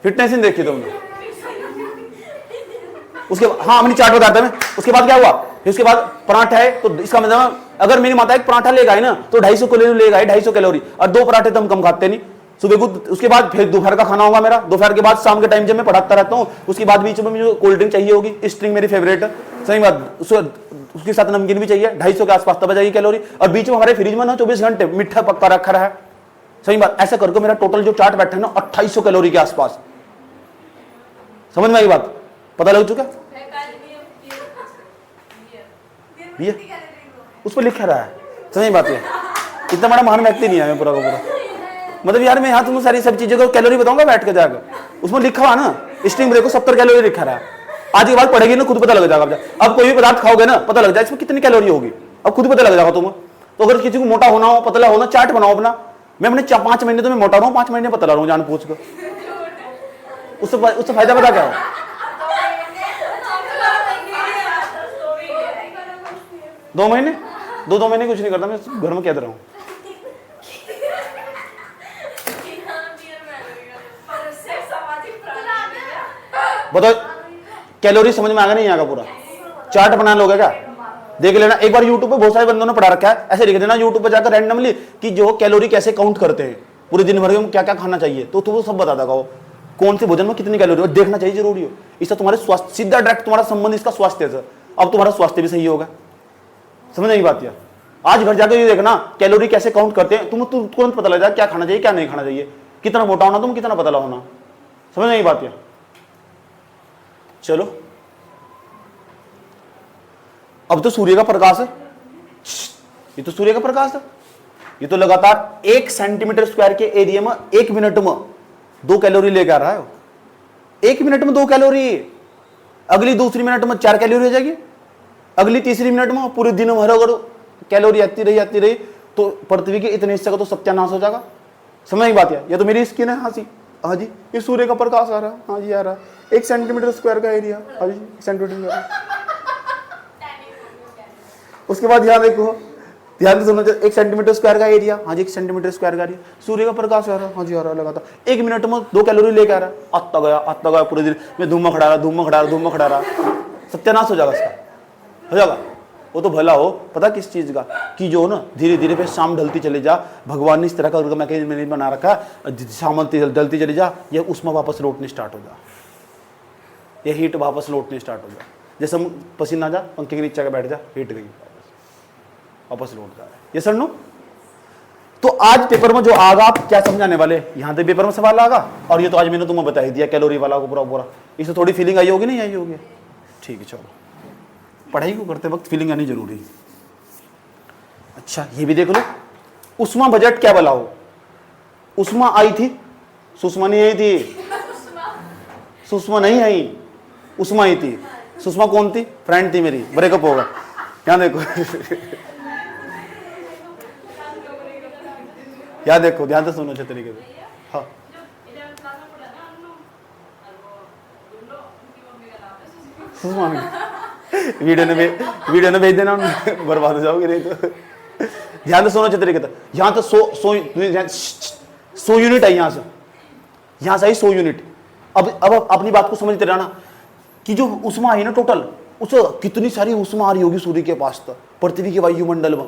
Speaker 1: फिटनेस नहीं देखी तुमने। उसके हाँ हमने चार्ट बताया था मैं। उसके बाद क्या हुआ, उसके बाद पराठा है तो इसका मतलब अगर मेरी माता एक पराठा लेगा ना तो 250 कैलोरी लेगा, 250 कैलोरी, और 2 पराठे तो हम कम खाते नहीं सुबह को। उसके बाद फिर दोपहर का खाना होगा मेरा, दोपहर के बाद शाम के टाइम जब मैं पढ़ाता रहता हूँ, उसके बाद बीच में मुझे कोल्ड ड्रिंक चाहिए होगी, स्ट्रिंग मेरी फेवरेट है, सही बात, उसके साथ नमकीन भी चाहिए, 250 के आसपास तब जाएगी कैलोरी। और बीच में हमारे फ्रिज में ना 24 घंटे मीठा पक्का रखा है, सही बात। ऐसा करके मेरा टोटल जो चार्ट बैठा है ना 2800 कैलोरी के आसपास। समझ में आई बात, पता लग चुका? ये उस पर लिखा रहा है, सही बात है। इतना बड़ा महान व्यक्ति नहीं है मैं पूरा का पूरा, मतलब यार मैं यहाँ तुम सारी सब चीजों को कैलोरी बताऊंगा बैठ के जाकर, उसमें लिखा हुआ ना स्ट्रिंग ब्रेक को 70 कैलोरी लिखा रहा है। आज के बाद पढ़ेगी ना खुद पता लग जाएगा। अब कोई भी पदार्थ खाओगे ना पता लग जाए इसमें कितनी कैलोरी होगी, अब खुद पता लग जाएगा तुम्हें। तो अगर किसी को मोटा होना हो, पतला होना, चार्ट बनाओ अपना। मैं अपने 5 महीने तो मैं मोटा रहा हूँ, 5 महीने पतला रहा हूँ जान पूछ कर, उससे फायदा पता क्या हो? दो महीने कुछ नहीं करता, मैं घर में कह रहा हूँ। बताओ कैलोरी समझ में आएगा नहीं आएगा? पूरा चार्ट बना लोगे क्या? देख लेना एक बार यूट्यूब पे, बहुत सारे बंदों ने पढ़ा रखा है, ऐसे लिख देना यूट्यूब पे जाकर रैंडमली कि जो कैलोरी कैसे काउंट करते हैं पूरे दिन भर में क्या क्या खाना चाहिए, तो तुम्हें सब बता देगा कौन से भोजन में कितनी कैलोरी, और देखना चाहिए जरूरी हो। इससे तुम्हारे स्वास्थ्य सीधा डायरेक्ट तुम्हारा संबंध इसका स्वास्थ्य से, अब तुम्हारा स्वास्थ्य भी सही होगा। समझ नहीं बात यार? आज घर जाकर ये देखना कैलोरी कैसे काउंट करते हैं, तुम तुरंत पता लग जाए क्या खाना चाहिए क्या नहीं खाना चाहिए, कितना मोटा होना तुम, कितना पतला होना। समझ नहीं बात यार? चलो अब तो सूर्य का प्रकाश है, ये तो सूर्य का प्रकाश है, ये तो लगातार 1 सेंटीमीटर स्क्वायर के एरिया में 1 मिनट में 2 कैलोरी लेकर आ रहा है। 1 मिनट में 2 कैलोरी, अगली दूसरी मिनट में 4 कैलोरी हो जाएगी, अगली तीसरी मिनट में पूरे दिन भर अगर कैलोरी आती रही तो पृथ्वी के इतने हिस्से का तो सत्यानाश हो जाएगा। समझ नहीं बात है? ये तो मेरी स्किन है, हाँ जी हाँ जी, ये सूर्य का प्रकाश आ रहा है, हाँ जी आ रहा है, 1 सेंटीमीटर स्क्वायर का एरिया, हाँ जी 1 सेंटीमीटर। उसके बाद यहाँ देखो, ध्यान से सुनो, 1 सेंटीमीटर स्क्वायर का एरिया, हाँ जी 1 सेंटीमीटर स्क्वायर का एरिया, सूर्य का प्रकाश आ रहा है, हाँ जी आ रहा है लगातार 1 मिनट में 2 कैलोरी लेके आ रहा है। आता गया पूरे दिन में धूम में खड़ा रहा, सत्यानाश हो जाएगा इसका, हो जाएगा। वो तो भला हो पता किस चीज का, कि जो ना धीरे धीरे पे शाम ढलती चले जा, भगवान ने इस तरह का मैकेनिज्म बना रखा, शाम ढलती चली जा, ये उसमें वापस लौटने स्टार्ट हो जा, ये हीट वापस लौटने स्टार्ट हो जा। जैसे हम पसीना जा, पंखे के नीचे बैठ जा, हीट गई वापस लौट जा रहा है। ये सर नो तो आज पेपर में जो आगा आप क्या समझाने वाले, यहाँ से पेपर में सवाल आगा, और ये तो आज मैंने तुम्हें बता ही दिया कैलोरी वाला को पूरा। इससे थोड़ी फीलिंग आई होगी, नहीं आई होगी? ठीक है, चलो पढ़ाई को करते वक्त फीलिंग आनी जरूरी है। अच्छा ये भी देख लो, उष्मा बजट क्या बोला हो? उष्मा आई थी, सुषमा नहीं आई थी, सुषमा नहीं आई, उष्मा आई थी। सुषमा कौन थी? फ्रेंड थी मेरी, ब्रेकअप होगा। यहाँ देखो यहाँ देखो, ध्यान से सुनो अच्छे तरीके से। हाँ सुषमा वीडियो ने भेज देना, बर्बाद हो जाओगे नहीं तो। ध्यान से सुनो अच्छे तरीके से। यहाँ तो 100 यूनिट आई, यहाँ से आई 100 यूनिट। अब अपनी बात को समझते रहना कि जो उष्मा आई ना टोटल, उसे कितनी सारी उष्मा आ रही होगी सूर्य के पास तक, पृथ्वी के वायुमंडल में,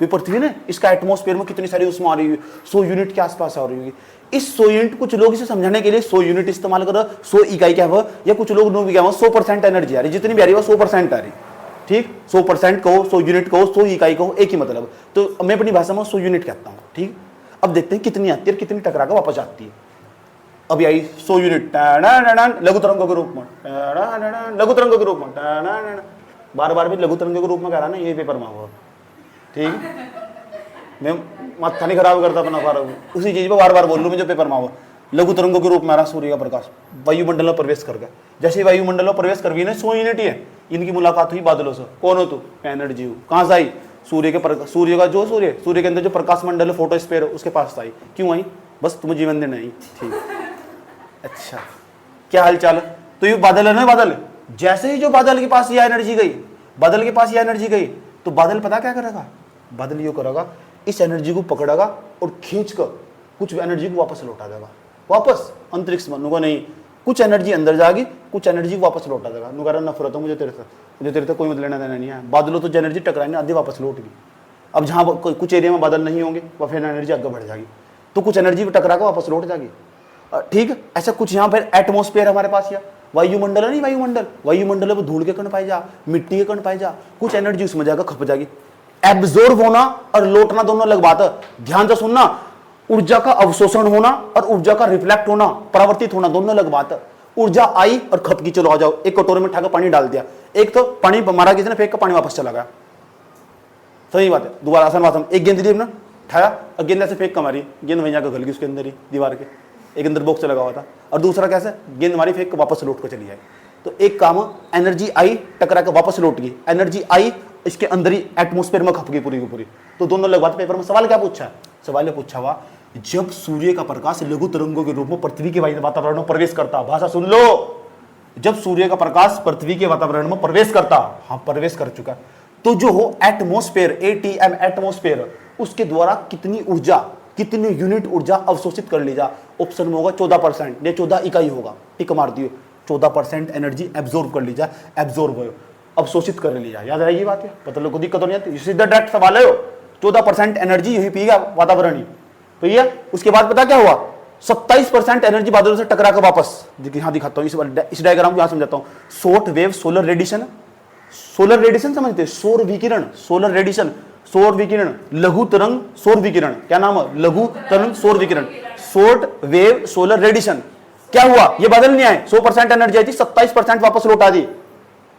Speaker 1: पृथ्वी ने इसका एटमॉस्फेयर में कितनी सारी उष्मा आ रही होगी, 100 यूनिट के आसपास आ रही होगी। इस 100 यूनिट कुछ लोग इसे समझाने के लिए 100 यूनिट इस्तेमाल कर, 100 इकाई क्या है, या कुछ लोग 100% एनर्जी आ रही, जितनी भी आ रही है 100% आ रही। ठीक, 100% कहो, 100 यूनिट कहो, 100 इकाई कहो, एक ही मतलब। तो मैं अपनी भाषा में 100 यूनिट कहता हूँ। ठीक, अब देखते हैं कितनी आती है, कितनी टकरा कर वापस आती है। अभी आई 100 यूनिट लघु तरंगों के रूप में, लघु तरंगों के रूप में, बार भी लघु तरंगों के रूप में कह रहा ना, ये पेपर में हुआ। ठीक, मैं माथा नहीं खराब करता अपना, उसी चीज पर बार बोल लूँ मैं जो पेपर में हुआ। लघु तरंगों के रूप में आ रहा सूर्य का प्रकाश, वायुमंडल में प्रवेश कर गया। जैसे ही वायुमंडल में प्रवेश कर गई ना, 100 यूनिट ही है, इनकी मुलाकात हुई बादलों से। कौन हो तू? एनर्जी हूँ। कहाँ से आई? सूर्य के सूर्य का जो सूर्य के अंदर जो प्रकाश मंडल है, फोटोस्फीयर, उसके पास आई। क्यों आई? बस तुम्हें जीवन देना आई। ठीक, अच्छा क्या हाल चाल? तो ये बादल है ना, बादल जैसे ही जो बादल के पास यह एनर्जी गई, बादल के पास यह एनर्जी गई, तो बादल पता क्या करेगा? बादल ये करेगा, इस एनर्जी को पकड़ेगा और खींच कर कुछ एनर्जी को वापस लौटा देगा। वापस अंतरिक्ष में। नुका नहीं, कुछ एनर्जी अंदर जाएगी, कुछ एनर्जी वापस लौटा जाएगा। नुका नफरत हो मुझे तेरे से कोई मतलब लेना देना नहीं है। बादलों तो जो एनर्जी टकराएंगे आधी वापस लौट गई। अब जहाँ कुछ एरिया में बादल नहीं होंगे वह फिर एनर्जी आगे बढ़ जाएगी, तो कुछ एनर्जी टकरा कर वापस लौट जाएगी। ठीक है, ऐसा कुछ यहाँ पर एटमोस्फेयर हमारे पास या वायुमंडल है, नहीं वायुमंडल, वायुमंडल में धूल के कण पाए जा, मिट्टी के कण पाए जा, कुछ एनर्जी उसमें जाकर खप जाएगी। एब्जॉर्ब होना और लौटना दोनों अलग बात है, ध्यान से सुनना। ऊर्जा का अवशोषण होना और ऊर्जा का रिफ्लेक्ट होना, परावर्तित होना, दोनों अलग बात है। ऊर्जा आई और खप की, चलो आ जाओ, एक कटोरे में उठाकर पानी डाल दिया, एक तो पानी मारा किसी ने, फेंक कर पानी वापस चला गया। सही बात है। दोबारा आसान बात, हम एक गेंद ली ना, उठाया और गेंद ऐसे फेंक कर मारी, गेंद वहीं जाकर घल गई उसके अंदर ही, दीवार के एक अंदर बॉक्स लगा हुआ था। और दूसरा कैसे, गेंद मारी फेंक कर वापस लौट कर चली जाए। तो एक काम, एनर्जी आई टकरा कर वापस लौट गई, एनर्जी आई इसके अंदर ही एटमोस्फेयर में खप गई पूरी की पूरी। तो दोनों अलग बात। पेपर में सवाल क्या पूछा है, सवाल ने पूछा हुआ जब सूर्य का प्रकाश लघु तरंगों के रूप में पृथ्वी के वातावरण में प्रवेश करता, भाषा सुन लो, जब सूर्य का प्रकाश पृथ्वी के वातावरण में प्रवेश करता, हाँ प्रवेश कर चुका, तो जो हो एटमोस्फेयर, एटीएम एटमोस्फेयर, उसके द्वारा कितनी ऊर्जा, कितनी यूनिट ऊर्जा अवशोषित कर ली जा। ऑप्शन में होगा 14%, ये 14 इकाई होगा, टिक मार दियो, 14% एनर्जी एब्जॉर्ब कर ली जा, एब्जॉर्ब अवशोषित कर ली जा। याद रहेगी बात है, पता लो, कोई दिक्कत नहीं आती, सीधा डायरेक्ट सवाल है। 14% एनर्जी यही पिएगा वातावरण ही, तो ये उसके बाद पता क्या हुआ, 27% एनर्जी बादलों से टकरा कर वापस, यहां दिखाता हूं, इस डायग्राम को यहां समझाता हूं। Short wave solar radiation, solar radiation समझते हैं, सौर विकिरण, सोलर रेडिएशन, सौर विकिरण, लघु तरंग सौर विकिरण, क्या नाम है, लघु तरंग सौर विकिरण, शॉर्ट वेव सोलर रेडिएशन। क्या हुआ, ये बादल नहीं आए, 100% एनर्जी आई थी, 27% वापस लौटा दी,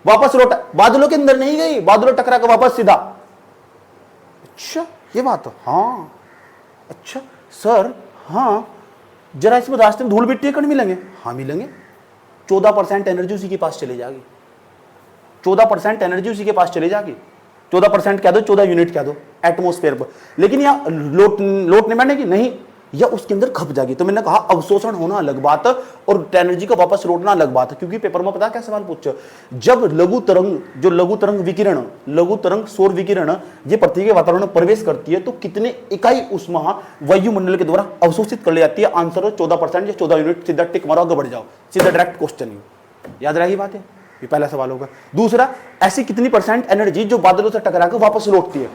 Speaker 1: वापस लौटा, बादलों के अंदर नहीं गई, बादलों टकरा कर वापस सीधा। अच्छा ये बात, हाँ अच्छा सर, हाँ जरा इसमें रास्ते में धूल मिट्टी कण मिलेंगे, हाँ मिलेंगे। 14% एनर्जी उसी के पास चली जाएगी, 14% एनर्जी उसी के पास चली जाएगी। 14% क्या दो, 14 यूनिट क्या दो एटमोस्फेयर पर, लेकिन यह लौटने मैंने की नहीं, या उसके अंदर खप जाएगी। तो मैंने कहा अवशोषण होना अलग बात है और एनर्जी का वापस लौटना अलग बात है, क्योंकि पेपर में पता क्या सवाल पूछो, जब लघु तरंग, जो लघु तरंग विकिरण, लघु तरंग सौर विकिरण ये पृथ्वी के वातावरण में प्रवेश करती है, तो कितने इकाई उष्मा वायुमंडल के द्वारा अवशोषित कर ली जाती है। आंसर 14% या 14 यूनिट, सीधा टिक मारो आगे बढ़ जाओ, सीधा डायरेक्ट क्वेश्चन, याद रहेगी बात है, ये पहला सवाल होगा। दूसरा, ऐसी कितनी परसेंट एनर्जी जो बादलों से टकरा कर वापस लौटती है,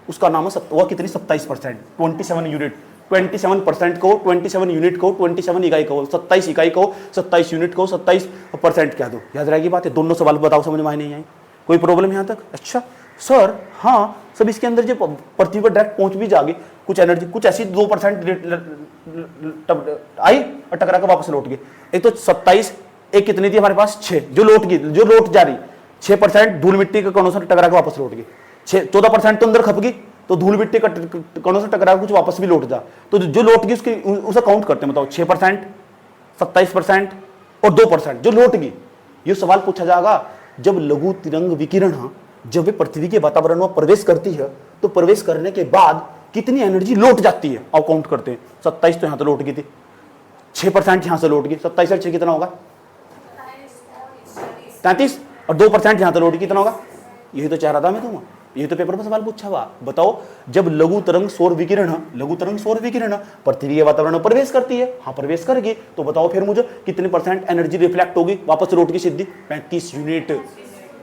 Speaker 1: उसका नाम है वह कितनी, 27%, 27 यूनिट, 27% को, 27 यूनिट को, 27 इकाई को, 27 इकाई को, 27 यूनिट को, 27% क्या दो, याद रहेगी बात है। दोनों सवाल बताओ, समझ में आए नहीं आई, कोई प्रॉब्लम यहाँ तक। अच्छा सर, हाँ सब इसके अंदर जो पृथ्वी पर डायरेक्ट पहुंच भी जाएगी, कुछ एनर्जी, कुछ ऐसी 2% आई और टकरा कर वापस लौट गई। एक तो 27, एक कितनी थी हमारे पास, 6 जो लौट गई, जो लौट जा रही, 6% धूल मिट्टी के कणों से टकरा कर वापस लौट गई, 14% तो अंदर खप गई, तो धूल मिट्टी का कणों से टकरा कुछ वापस भी लौट जा, तो जो लौट गई उसकी उसे काउंट करते हैं, बताओ 6%, 27% और 2% जो लौट गई। ये सवाल पूछा जाएगा जब लघु तरंग विकिरण जब वे पृथ्वी के वातावरण में प्रवेश करती है, तो प्रवेश करने के बाद कितनी एनर्जी लौट जाती है, अब काउंट करते हैं। 27 तो यहां तो लौट गई थी, 6% यहां से लौट गई, 27 और 6 कितना होगा, 33, और 2% यहां तो लौट गई, कितना होगा, यही तो चाह रहा था मैं तुम्हें, ये तो पेपर में सवाल पूछा हुआ। बताओ जब लघु तरंग सौर विकिरण, लघु तरंग सौर विकिरण पृथ्वी के वातावरण में प्रवेश करती है, हाँ प्रवेश करेगी, तो बताओ फिर मुझे कितनी परसेंट एनर्जी रिफ्लेक्ट होगी, वापस लौट की सीधी 35 यूनिट।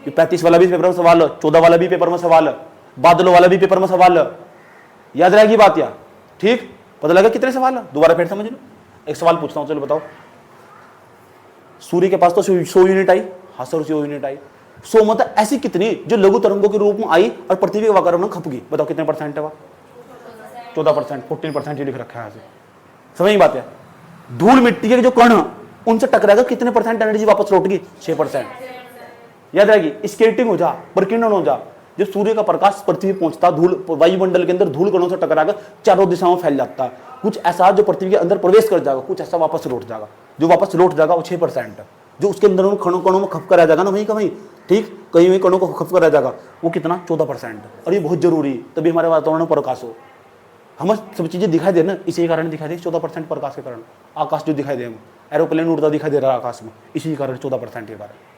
Speaker 1: 35 वाला भी पेपर में सवाल है, 14 वाला भी पेपर में सवाल है, बादलों वाला भी पेपर में सवाल है, याद रहेगी बात या ठीक। पता लगा कितने सवाल है, दोबारा फिर समझ लो। एक सवाल पूछता हूं, चलो बताओ, सूर्य के पास तो 100 यूनिट आई, हाँ सर 100 यूनिट आई, 100 मतलब ऐसी कितनी जो लघु तरंगों के रूप में आई और पृथ्वी के वातावरण में खप गई, बताओ कितने परसेंट है वह, 14%, 14% ये लिख रखा है, समझ बात है। धूल मिट्टी के जो कण उनसे टकराकर कितने परसेंट एनर्जी वापस लौट गई, 6%, याद रहेगी। स्केटिंग हो जा, प्रकीर्णन हो जा, जब सूर्य का प्रकाश पृथ्वी पहुंचता, धूल वायुमंडल के अंदर धूल कणों से टकराकर चारों दिशाओं में फैल जाता है, कुछ ऐसा जो पृथ्वी के अंदर प्रवेश कर जाएगा, कुछ ऐसा वापस लौट जाएगा, जो वापस लौट जाएगा वो 6% है, जो उसके अंदर उन कणों में खप कर रह जाएगा ना, वहीं का वहीं, ठीक, कहीं वहीं कणों को खप कर रह जाएगा, वो कितना, 14%। और ये बहुत जरूरी, तभी हमारे वातावरण में प्रकाश हो, हमें सब चीजें दिखाई दे ना, इसी कारण दिखाई दे, 14% प्रकाश के कारण। आकाश जो दिखाई दे, हमें एरोप्लेन उड़ता दिखाई दे रहा है आकाश में, इसी कारण 14% के कारण।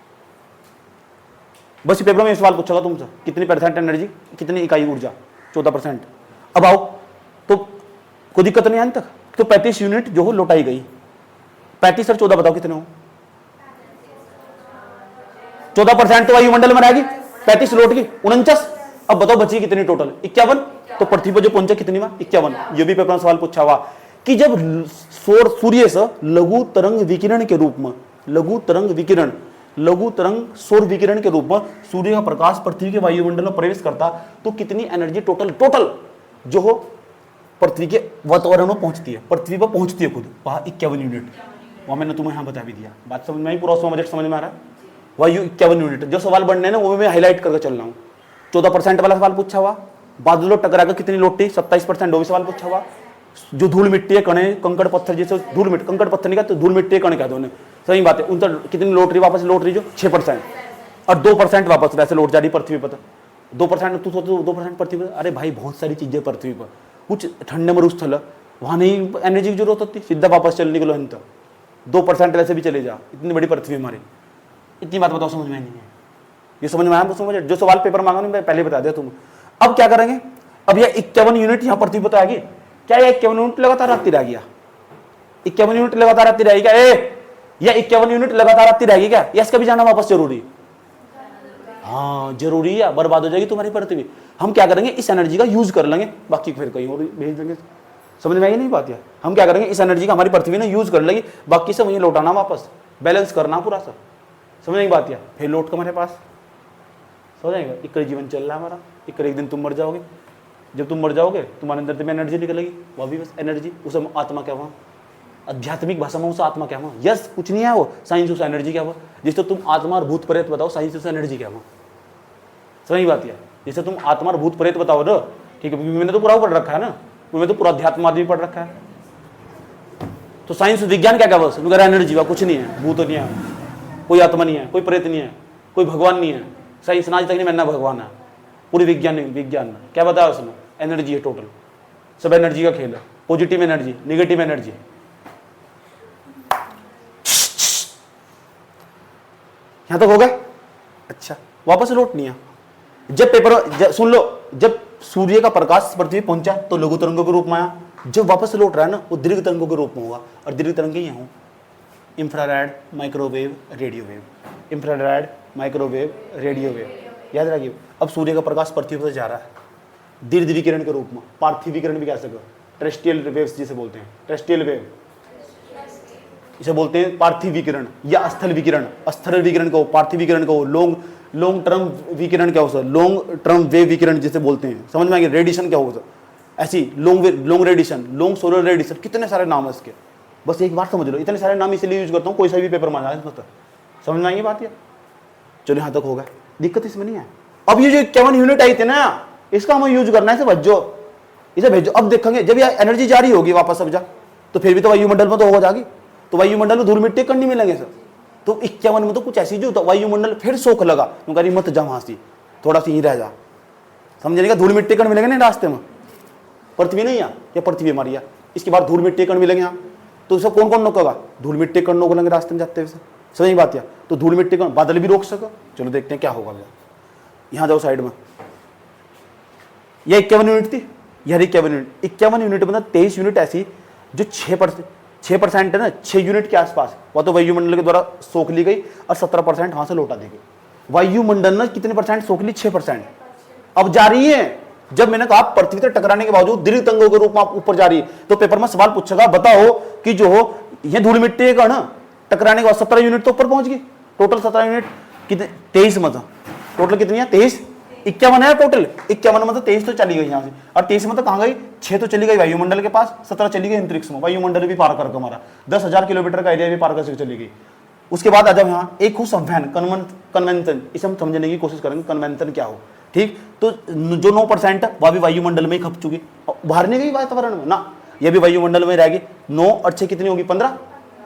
Speaker 1: बस पेपर में सवाल पूछेगा तुमसे, कितनी परसेंट एनर्जी, कितनी इकाई ऊर्जा, 14%। अब आओ तो कोई दिक्कत नहीं अंत तक, तो 35 यूनिट जो हो लौटाई गई, 35 और 14 बताओ कितने हो? 14% तो वायुमंडल में रहेगी, 35 लौट गई 49। अब बताओ बची कितनी टोटल? 51। तो पृथ्वी पर जो पहुंचे कितनी में? 51। ये भी पेपर में सवाल पूछा हुआ कि जब सूर्य से लघु तरंग विकिरण के रूप में, लघु तरंग सौर विकिरण के रूप में सूर्य का प्रकाश पृथ्वी के वायुमंडल में प्रवेश करता तो कितनी एनर्जी टोटल जो हो पृथ्वी के वातावरण में पहुंचती है, पृथ्वी पर पहुंचती है खुद, वहां 51 यूनिट। वहां मैंने तुम्हें यहां बता भी दिया, बात समझ में आई? पूरा बजट समझ में आ रहा है? वायु 51 यूनिट। जो सवाल बनने हैं ना वो मैं हाईलाइट करके चल रहा हूँ। 14% वाला सवाल पूछा हुआ, बादलों टकरा कर कितनी लौटती? 27%। वो भी सवाल पूछा हुआ। जो धूल मिट्टी है कणे कंकड़ पत्थर, जैसे कंकड़ पत्थर नहीं कहते, धूल मिट्टी कण कह दो, सही बात है। उन तक कितनी लौट रही, वापस लौट रही जो 6%, और 2% वापस वैसे लौट जा रही पृथ्वी पर। 2% तू सोचो, 2% पृथ्वी पर। अरे भाई बहुत सारी चीजें पृथ्वी पर, कुछ ठंडे मरुस्थल वहां नहीं एनर्जी की जरूरत होती, सीधा वापस चल निकलो। 2% वैसे भी चले जा, इतनी बड़ी पृथ्वी हमारी। इतनी बात बताओ समझ में नहीं है? ये समझ में आया? तो समझ, जो सवाल पेपर मांगा मैं पहले बता दिया तुम। अब क्या करेंगे? अब यह 51 यूनिट यहाँ पृथ्वी पर तो आएगी क्या? यह 51 यूनिट लगातार आती रहेगी? 51 यूनिट लगातार आती रहेगी क्या? यह 51 यूनिट लगातार आती रहेगी क्या? या इसका भी जाना वापस जरूरी? हाँ जरूरी है, बर्बाद हो जाएगी तुम्हारी पृथ्वी। हम क्या करेंगे? इस एनर्जी का यूज कर लेंगे, बाकी फिर कहीं और भेज देंगे। समझ में आई नहीं बात? हम क्या करेंगे? इस एनर्जी का हमारी पृथ्वी ने यूज कर लेगी, बाकी से वहीं लौटाना, वापस बैलेंस करना पूरा सा। समझ नहीं बात? फिर लौट के हमारे पास समझ आएगा। एक जीवन चल रहा है हमारा, एक दिन तुम मर जाओगे। जब तुम मर जाओगे तुम्हारे अंदर में एनर्जी निकलेगी, वह भी बस एनर्जी, उसे आत्मा क्या हुआ? आध्यात्मिक भाषा में उसे आत्मा क्या हुआ? यस, कुछ नहीं है वो, साइंस उसे एनर्जी क्या हुआ? जिससे तुम आत्मा और भूत प्रेत बताओ, साइंस उसे एनर्जी क्या हुआ? सही बात है। जैसे तुम आत्मा और भूत प्रेत बताओ ना, ठीक है, मैंने तो पूरा पढ़ रखा है ना, मैंने तो पूरा अध्यात्म आदि पढ़ रखा है। तो साइंस विज्ञान क्या क्या बस एनर्जी हुआ, कुछ नहीं है, भूत नहीं है, कोई आत्मा नहीं है, कोई प्रेत नहीं है, कोई भगवान नहीं है। साइंस आज तक नहीं मानना भगवान है, पूरी विज्ञान क्या बताया उसने? एनर्जी है टोटल, सब एनर्जी का खेल है। Positive energy, negative energy. यहां तक हो गया? अच्छा, वापस लौटनी है। जब पेपर सुन लो, जब सूर्य का प्रकाश पृथ्वी पहुंचा तो लघु तरंगों के रूप में आया, जब वापस लौट रहा है ना वो दीर्घ तरंगों के रूप में होगा। और दीर्घ तरंगे यहाँ हो, infrared, microwave, radio wave. Infrared, microwave, radio wave, याद रखिए। अब सूर्य का प्रकाश पृथ्वी पर जा रहा है दीर्घ विकिरण के रूप में, पार्थिव विकिरण भी कह सकते हो, टेरेस्ट्रियल वेव्स जिसे बोलते हैं, टेरेस्ट्रियल वेव इसे बोलते हैं, पार्थिव विकिरण या स्थल विकिरण। स्थल विकिरण को पार्थिव विकिरण को, लॉन्ग टर्म विकिरण क्या हो, लॉन्ग टर्म वेव विकिरण जिसे बोलते हैं। समझ में आएगी? रेडिएशन क्या होगा? ऐसी long radiation, long solar radiation, कितने सारे नाम है इसके, बस एक बार समझ लो। इतने सारे नाम इसलिए यूज करता हूँ, कोई सा भी पेपर मांगा है मतलब। समझ में आएगी बात? ये चलो यहाँ तक होगा, दिक्कत इसमें नहीं है। अब ये जो 51 यूनिट आई थी ना, इसका हमें यूज करना है, इसे भेजो। अब देखेंगे जब ये एनर्जी जारी होगी वापस अब जा, तो फिर भी तो वायुमंडल में तो हो जाएगी, तो वायुमंडल में धूल मिट्टी कण नहीं मिलेंगे सर। तो 51 में तो कुछ ऐसी जो वायुमंडल फिर सोख लगा, क्योंकि मत जा वहां से, थोड़ा सी ही रह जा। समझने का? धूल मिट्टी कण मिलेंगे ना रास्ते में, पृथ्वी नहीं या पृथ्वी हमारी है, इसके बाद धूल मिट्टी कण मिलेंगे यहाँ। तो सब कौन कौन रोकेगा? धूल मिट्टी कण रोक लेंगे रास्ते में जाते हुए। सही बात है। तो धूल मिट्टी कण बादल भी रोक सको। चलो देखते हैं क्या होगा। यहाँ जाओ साइड में, यह 51 यूनिट थी, यह 51 यूनिट मतलब 23 यूनिट ऐसी जो 6% है ना, 6 यूनिट के आसपास, वह तो वायुमंडल के द्वारा सोख ली गई और 17% वहां से लौटा दी गई। वायुमंडल ने कितने परसेंट सोख ली? 6%। अब जा रही है, जब मैंने कहा पृथ्वी से टकराने के बावजूद दीर्घ तरंगों के रूप में ऊपर जा रही है, तो पेपर में सवाल पूछेगा, बताओ कि जो ये धूल मिट्टी का ना टकराने के बाद 17 यूनिट तो ऊपर पहुंच गई। टोटल 17 यूनिट कितने? 23 मतलब टोटल कितनी है? 23। 51 है टोटल, 51 मतलब 23 तो चली गई यहाँ से, और 23 मतलब कहाँ गई? 6 तो चली गई वायुमंडल के पास, 17 चली गई अंतरिक्ष में। वायुमंडल भी पार करके हमारा 10,000 किलोमीटर का एरिया भी पार करके चली गई। उसके बाद आ जाओ यहाँ, एक हो संवहन, कन्वेंशन, इसे हम समझने की कोशिश करेंगे कन्वेंशन क्या हो। ठीक, तो जो 9% वह भी वायुमंडल में ही खप चुकी, बाहर नहीं गई वातावरण में ना, यह भी वायुमंडल में रहेगी। 9 और 6 कितनी होगी? 15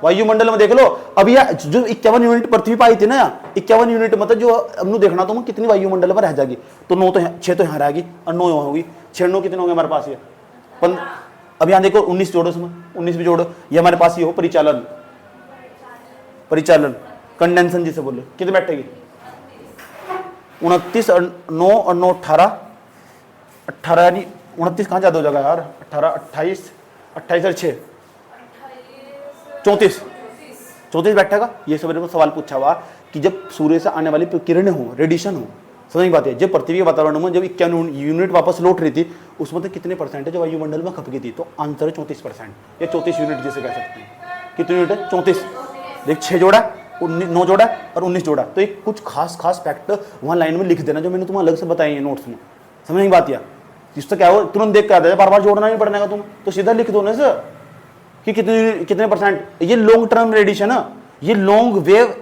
Speaker 1: वायुमंडल में। देख लो अब यह जो 51 यूनिट पृथ्वी पर आई थी ना, 51 यूनिट मतलब जो अब देखना तो कितनी वायुमंडल में रह जाएगी। तो 9 तो 6 तो यहाँ रहेगी और 9 यहाँ होगी, 6 9 कितने होंगे हमारे पास? ये अब यहाँ देखो 19 जोड़ो, इसमें 19 भी जोड़ो, ये हमारे पास ये हो परिचालन कंडेंसन जिसे बोलो, कितने बैठेगी? 29 और 9 और 9 18 यानी 29 कहाँ ज्यादा हो जाएगा यार? 18 28 28 और 6 34 34 बैठेगा। ये सब मेरे को सवाल पूछा हुआ कि जब सूर्य से आने वाली किरणें हो, रेडिएशन हो, समझ बात है, जब पृथ्वी के वातावरण में जब 51 यूनिट वापस लौट रही थी, उसमें तो कितने परसेंट है जो वायुमंडल में खप गई थी? तो आंसर है 34% या 34 यूनिट जिसे कह सकते हैं। कितने यूनिट है? 34। देख 6 जोड़ा, 9 जोड़ा और 19 जोड़ा। तो एक कुछ खास फैक्ट वहाँ लाइन में लिख देना जो मैंने तुम्हें अलग से बताई है नोट्स में। समझ नहीं बात? या इससे क्या हो, तुरंत देख के आता है, बार बार जोड़ना नहीं पड़ेगा तुम, तो सीधा लिख दो ना सर कि कितने परसेंट। ये लॉन्ग टर्म रेडिएशन है, ये लॉन्ग वेव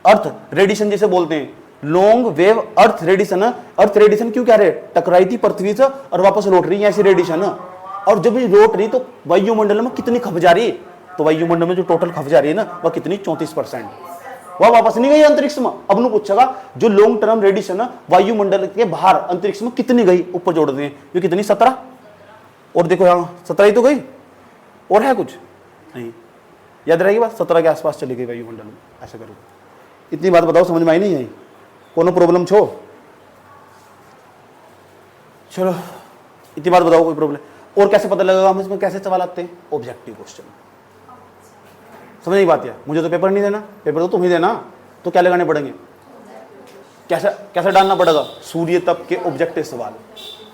Speaker 1: अर्थ रेडिएशन जिसे बोलते हैं, लॉन्ग वेव अर्थ रेडिएशन है। अर्थ रेडिएशन क्यों कह रहे? टकराई थी पृथ्वी से और वापस लौट रही है, ऐसी रेडिएशन है। और जब ये लौट रही तो वायुमंडल में कितनी खप जा रही है? तो वायुमंडल में जो टोटल खप जा रही है ना, वह कितनी? 34%। वह वापस नहीं गई अंतरिक्ष में। अब नु पूछेगा जो लॉन्ग टर्म रेडिएशन है वायुमंडल के बाहर अंतरिक्ष में कितनी गई? ऊपर जोड़ दें, ये कितनी? 17। और देखो यहाँ 17 ही तो गई, और है कुछ नहीं। याद रहेगी बात, 17 के आसपास चली गई वायुमंडल में। ऐसा करो, इतनी बात बताओ, समझ में आई नहीं आई? कोनो प्रॉब्लम छो? चलो इतनी बात बताओ, कोई प्रॉब्लम? और कैसे पता लगेगा हम इसमें कैसे सवाल आते हैं? Objective question. समझ नहीं बात? या मुझे तो पेपर नहीं देना, पेपर तो तुम ही देना, तो क्या लगाने पड़ेंगे? कैसे डालना पड़ेगा? सूर्य तप के ऑब्जेक्टिव सवाल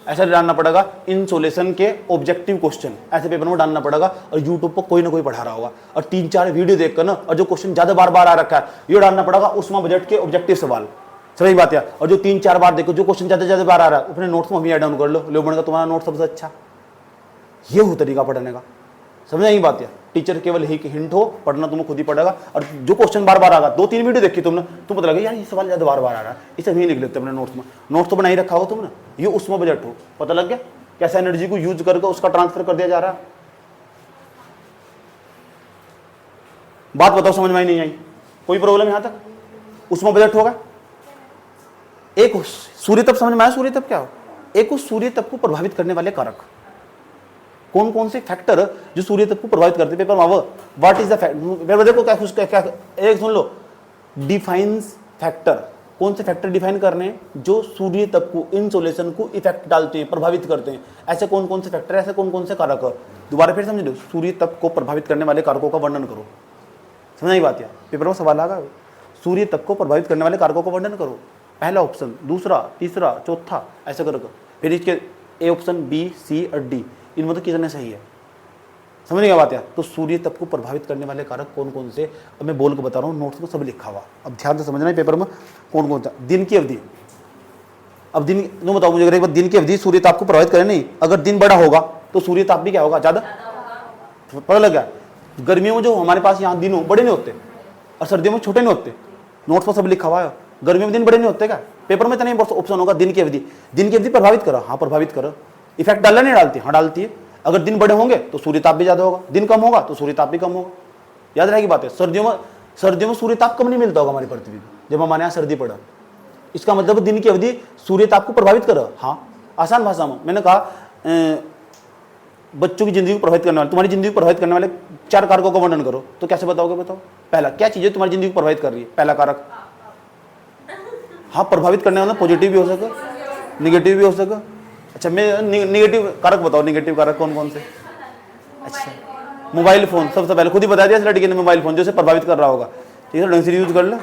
Speaker 1: ऐसा डालना पड़ेगा, इंसोलेशन के ऑब्जेक्टिव क्वेश्चन ऐसे पेपर में डालना पड़ेगा। और यूट्यूब पर कोई ना कोई पढ़ा रहा होगा और 3-4 वीडियो देखकर ना, और जो क्वेश्चन ज्यादा बार आ रखा है ये डालना पड़ेगा, उसमें बजट के ऑब्जेक्टिव सवाल। सही बात है। और जो 3-4 बार देखो, जो क्वेश्चन ज्यादा बार आ रहा है अपने नोट्स में अभी ऐड डाउन कर लो बनेगा तुम्हारा नोट सबसे अच्छा। ये हो तरीका पढ़ने का। समझ नहीं बात है? टीचर केवल एक हिंट हो, पढ़ना तुम्हें खुद ही पड़ेगा। और जो क्वेश्चन बार आ रहा, 2-3 वीडियो देखी तुमने, तुम पता लगा यार ये सवाल ज्यादा बार आ रहा है, इसे नहीं लिख लेते अपने नोट्स में। नोट्स तो बना ही रखा हो तुमने, ये उसमें बजट हो, पता लग गया कैसे एनर्जी को यूज करके उसका ट्रांसफर कर दिया जा रहा है। बात बताओ, समझ में नहीं आई? कोई प्रॉब्लम यहां तक? उसमें बजट होगा। एक सूर्य तप समझ में आया? सूर्य तप क्या हो? एक उस सूर्य तप को प्रभावित करने वाले कारक कौन कौन से फैक्टर जो सूर्य तप को प्रभावित करते हैं? पेपर में व्हाट इज द फैक्टर? देखो क्या एक सुन लो, डिफाइंस फैक्टर। कौन से फैक्टर डिफाइन करने हैं जो सूर्य तप को, इंसोलेशन को इफेक्ट डालते हैं, प्रभावित करते हैं? ऐसे कौन कौन से फैक्टर, ऐसे कौन कौन से कारक? दोबारा फिर समझ लो, सूर्य तप को प्रभावित करने वाले कारकों का वर्णन करो। समझ नहीं बात? पेपर में सवाल आएगा, सूर्य तप को प्रभावित करने वाले कारकों का वर्णन करो। पहला ऑप्शन, दूसरा, तीसरा, चौथा, ऐसे करो। फिर इसके ए ऑप्शन, बी, सी और डी, इनमें तो कितने सही है? समझ नहीं बात है? तो सूर्य तप को प्रभावित करने वाले कारक कौन कौन से, अब मैं बोल के बता रहा हूँ, नोट्स में सब लिखा हुआ। अब ध्यान से समझना है पेपर में कौन कौन सा। दिन की अवधि, अब दिन तुम बताओ मुझे, अगर एक बार दिन की अवधि सूर्य ताप को प्रभावित करे नहीं, अगर दिन बड़ा होगा तो सूर्य ताप भी क्या होगा? ज्यादा। पता लग गया? गर्मियों में जो हमारे पास यहाँ दिन बड़े नहीं होते और सर्दियों में छोटे नहीं होते, नोट्स पर सब लिखा हुआ है। गर्मियों में दिन बड़े नहीं होते क्या? पेपर में इतना ऑप्शन होगा, दिन की अवधि। दिन की अवधि प्रभावित करो, हाँ प्रभावित करो। इफेक्ट डालना नहीं डालती? हाँ डालती है। अगर दिन बड़े होंगे तो सूर्य ताप भी ज्यादा होगा, दिन कम होगा तो सूर्य ताप भी कम होगा। याद रहेगी बात है? सर्दियों में सूर्य ताप कम नहीं मिलता होगा हमारी पृथ्वी में, जब हमारे यहाँ सर्दी पड़ा। इसका मतलब दिन की अवधि सूर्य ताप को प्रभावित करो। हाँ, आसान भाषा में मैंने कहा, बच्चों की जिंदगी को प्रभावित करने वाले, तुम्हारी जिंदगी को प्रभावित करने वाले 4 कारकों का वर्णन करो। तो कैसे बताओगे? बताओ। पहला, क्या चीजें तुम्हारी जिंदगी को प्रभावित कर रही है? पहला कारक। हाँ, प्रभावित करने वाला पॉजिटिव भी हो सके, निगेटिव भी हो सके। अच्छा, मैं निगेटिव कारक बताओ। निगेटिव कारक कौन कौन से? अच्छा, मोबाइल फोन सबसे पहले खुद ही बता दिया इस लड़की ने, मोबाइल फोन जो से प्रभावित कर रहा होगा। ठीक है, ढंग से यूज कर लो।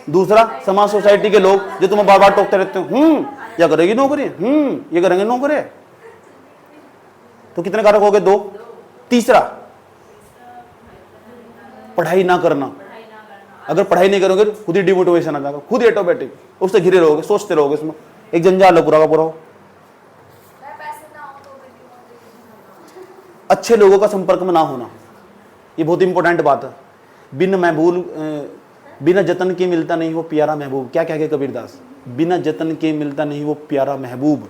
Speaker 1: दूसरा, समाज सोसाइटी के लोग जो तुम्हें बार बार टोकते रहते हो, या करेगी नौकरी, ये करेंगे नौकरी, तो कितने कारक हो गए? 2। तीसरा, पढ़ाई ना करना। अगर पढ़ाई नहीं करोगे खुद ही डिमोटिवेशन आ जाएगा, खुद ही ऑटोमेटिक उससे घिरे रहोगे, सोचते रहोगे, इसमें एक जंजाल है पूरा का पूरा। अच्छे लोगों का संपर्क में ना होना, ये बहुत इंपॉर्टेंट बात है। बिना जतन के मिलता नहीं वो प्यारा महबूब। क्या कह गए कबीरदास? बिना जतन के मिलता नहीं वो प्यारा महबूब।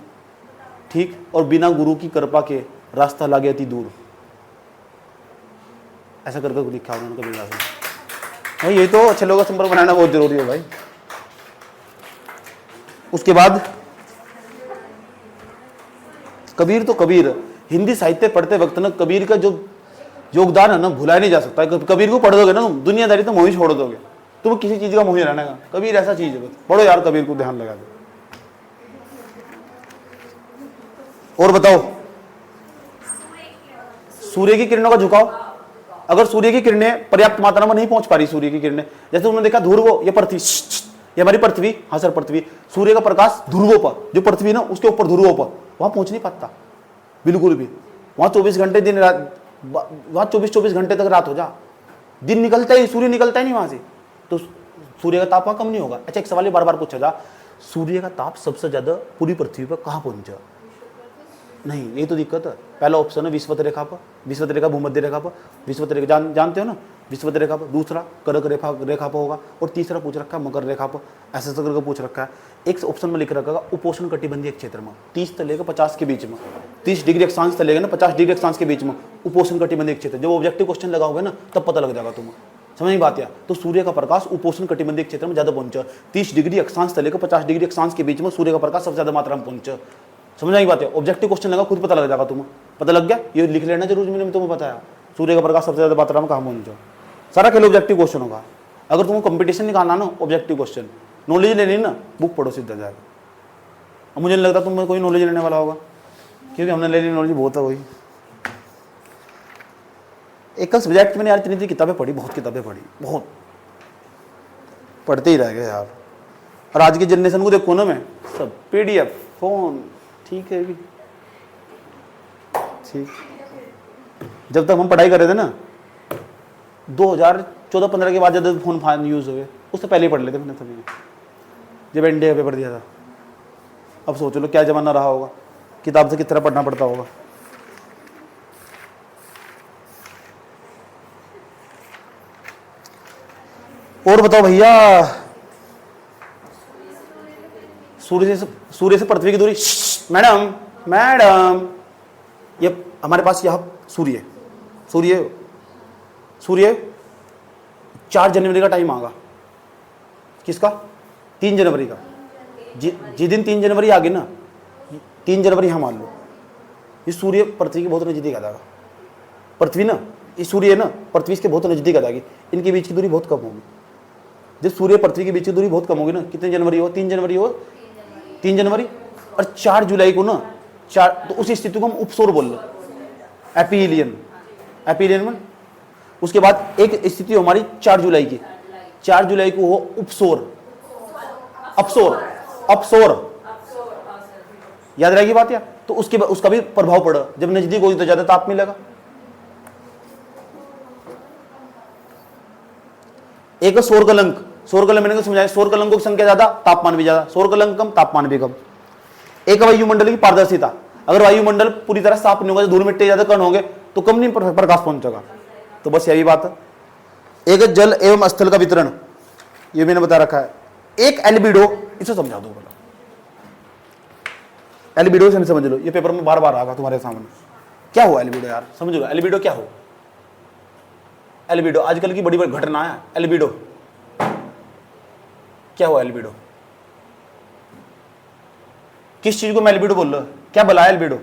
Speaker 1: ठीक, और बिना गुरु की कृपा के रास्ता लागे अति दूर। ऐसा करके लिखा उन्होंने कबीरदास ने। भाई ये तो अच्छे लोगों का संपर्क बनाना बहुत जरूरी है भाई। उसके बाद कबीर तो कबीर, हिंदी साहित्य पढ़ते वक्त ना कबीर का जो योगदान है ना भुलाया नहीं जा सकता। कबीर को पढ़ दोगे ना तुम, दुनियादारी तो मोही छोड़ दोगे, तुम किसी चीज का मोही रहने का। कबीर ऐसा चीज है, पढ़ो यार कबीर को, ध्यान लगा दो। और बताओ, सूर्य की किरणों का झुकाव, अगर सूर्य की किरणें पर्याप्त मात्रा में नहीं पहुंच पा रही, सूर्य की किरणें, जैसे उन्होंने देखा ध्रुव, ये पृथ्वी, ये हमारी पृथ्वी, हाँ सर पृथ्वी, सूर्य का प्रकाश ध्रुवों पर, जो पृथ्वी ना उसके ऊपर ध्रुवों पर, वहां पहुंच नहीं पाता बिल्कुल भी। वहां 24 घंटे दिन रात, वहां 24 घंटे तक रात हो जा, दिन निकलता ही, सूर्य निकलता ही नहीं वहां से, तो सूर्य का ताप वहां कम नहीं होगा। अच्छा एक सवाल बार बार पूछा जा, सूर्य का ताप सबसे ज्यादा पूरी पृथ्वी पर कहां पहुंचा? नहीं, यही तो दिक्कत है। पहला ऑप्शन है विषुवत रेखा पर, विषुवत रेखा भूमध्य रेखा पर, विषुवत रेखा जानते हो ना, विषुवत रेखा पर। दूसरा कर्क रेखा पर होगा, और तीसरा पूछ रखा है मकर रेखा पर, ऐसा करके पूछ रखा है। एक ऑप्शन में लिख रखा है उपोष्ण कटिबंधीय क्षेत्र में 30 से लेकर 50 के बीच में, 30 डिग्री अक्षांश से लेकर ना 50 डिग्री अक्षांश के बीच में उपोष्ण कटिबंधीय क्षेत्र। जब ऑब्जेक्टिव क्वेश्चन लगाओगे ना तब पता लग जाएगा तुम्हें, समझ नहीं बात है। तो सूर्य का प्रकाश उपोष्ण कटिबंधीय क्षेत्र में ज्यादा पहुंचा, 30 डिग्री अक्षांश से लेकर 50 डिग्री अक्षांश के बीच में सूर्य का प्रकाश सबसे ज्यादा मात्रा में पहुंचा। समझ नहीं बात है, ऑब्जेक्टिव क्वेश्चन लगा खुद पता लग जाएगा तुम्हें, पता लग गया, ये लिख लेना जरूर, मैंने तुम्हें बताया सूर्य का प्रकाश सबसे ज्यादा मात्रा में कहां पहुंचा। सारा खेल ऑब्जेक्टिव क्वेश्चन होगा। अगर तुम्हें कंपटीशन निकालना ना ऑब्जेक्टिव क्वेश्चन, नॉलेज लेनी ना, बुक पढ़ो सीधा जाएगा। अब मुझे नहीं लगता तुम्हें कोई नॉलेज लेने वाला होगा, क्योंकि हमने ले ली नॉलेज बहुत है वही। एक सब्जेक्ट मैंने यार इतनी किताबें पढ़ी, बहुत किताबें पढ़ी, बहुत पढ़ते ही रह गए यार। और आज की जनरेशन को देखो ना, मैं सब PDF फोन, ठीक है भी ठीक। जब तक हम पढ़ाई कर रहे थे ना 2014-15 के बाद जब फोन यूज हुए, उससे पहले ही पढ़ लेते मैंने सभी, जब इंडिया का पेपर दिया था। अब सोच लो क्या जमाना रहा होगा, किताब से किस तरह पढ़ना पड़ता होगा। और बताओ भैया, सूर्य से पृथ्वी की दूरी, मैडम मैडम, ये हमारे पास यह सूर्य सूर्य सूर्य 4 जनवरी का टाइम आगा, किसका? 3 जनवरी का। जिस दिन 3 जनवरी आ गई ना, 3 जनवरी हम मान लो, ये सूर्य पृथ्वी के बहुत नजदीक आ जाएगा। पृथ्वी ना, ये सूर्य है ना, पृथ्वी इसके बहुत नजदीक आ जाएगी, इनके बीच की दूरी बहुत कम होगी। जब सूर्य पृथ्वी के बीच की दूरी बहुत कम होगी ना, कितने जनवरी हो? 3 जनवरी हो, 3 जनवरी, और 4 जुलाई को ना, 4, तो उस स्थिति को हम उपसौर बोल लो, एपीलियन, एपीलियन में। उसके बाद एक स्थिति हो हमारी 4 जुलाई की, 4 जुलाई को हो उपसौर, अपसौर, अपसौर, याद रहेगी बात यार। तो उसके बाद उसका भी प्रभाव पड़ा, जब नजदीक होगी तो ज्यादा ताप मिलेगा। एक सौरकलंक, सौरकलंक मैंने समझाया, सौरकलंकों की संख्या ज्यादा, तापमान भी ज्यादा, सौरकलंक कम, तापमान भी कम। एक वायुमंडल की पारदर्शिता, अगर वायुमंडल पूरी तरह साफ नहीं होगा, धूल मिट्टी ज्यादा कण होंगे तो कम नहीं प्रकाश पहुंचेगा। तो बस यही बात है। एक जल एवं स्थल का वितरण, ये मैंने बता रखा है। एक एल्बिडो, इसे समझा दो बोला, एल्बिडो से समझ लो, ये पेपर में बार बार आएगा तुम्हारे सामने। क्या हो एल्बिडो यार, समझ लो एल्बिडो क्या हो। एल्बिडो आजकल की बड़ी बड़ी घटना है। एल्बिडो क्या हो? एल्बिडो किस चीज को मैं एल्बिडो बोल रहा हूं? क्या बोला है एल्बिडो?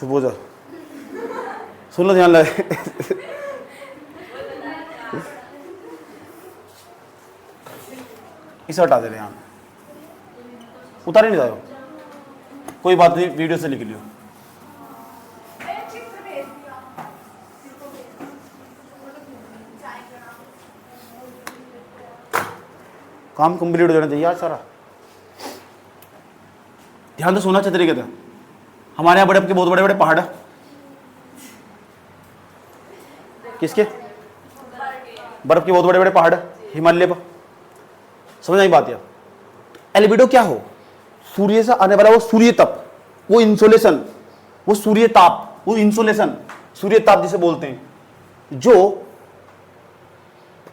Speaker 1: सुबह सुन लो, ध्यान लगे। इसे हटा दे रहे हैं, उतारे नहीं जाओ, कोई बात नहीं, वीडियो से लिख लियो। काम कंप्लीट हो जाना चाहिए यार सारा। ध्यान तो सोना अच्छे तरीके से। हमारे यहाँ बड़े के बहुत बड़े बड़े पहाड़ है, किसके? बर्फ के बहुत बड़े बड़े पहाड़ है हिमालय पर, समझ नहीं बात यार। एल्बिडो क्या हो? सूर्य से आने वाला वो सूर्य तप, वो इंसोलेशन, वो सूर्य ताप, वो इंसोलेशन, सूर्य ताप जिसे बोलते हैं, जो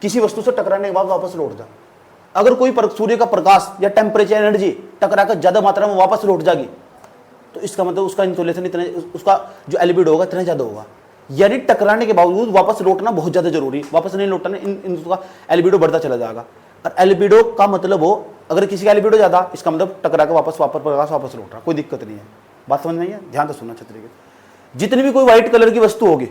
Speaker 1: किसी वस्तु से टकराने के बाद वापस लौट जाए। अगर कोई सूर्य का प्रकाश या टेम्परेचर एनर्जी टकराकर ज्यादा मात्रा में वापस लौट जाएगी, तो इसका मतलब उसका इंसोलेशन इतना, उसका जो एल्बिडो होगा इतना ज्यादा होगा। यानी टकराने के बावजूद वापस लौटना बहुत ज्यादा जरूरी, वापस नहीं लौटना इसका एल्बिडो बढ़ता चला जाएगा। और एल्बिडो का मतलब हो, अगर किसी का एल्बिडो ज्यादा, इसका मतलब टकरा के वापस प्रकाश वापस लौट रहा, कोई दिक्कत नहीं है। बात समझ नहीं है? ध्यान से सुनना अच्छे तरीके से। जितनी भी कोई व्हाइट कलर की वस्तु होगी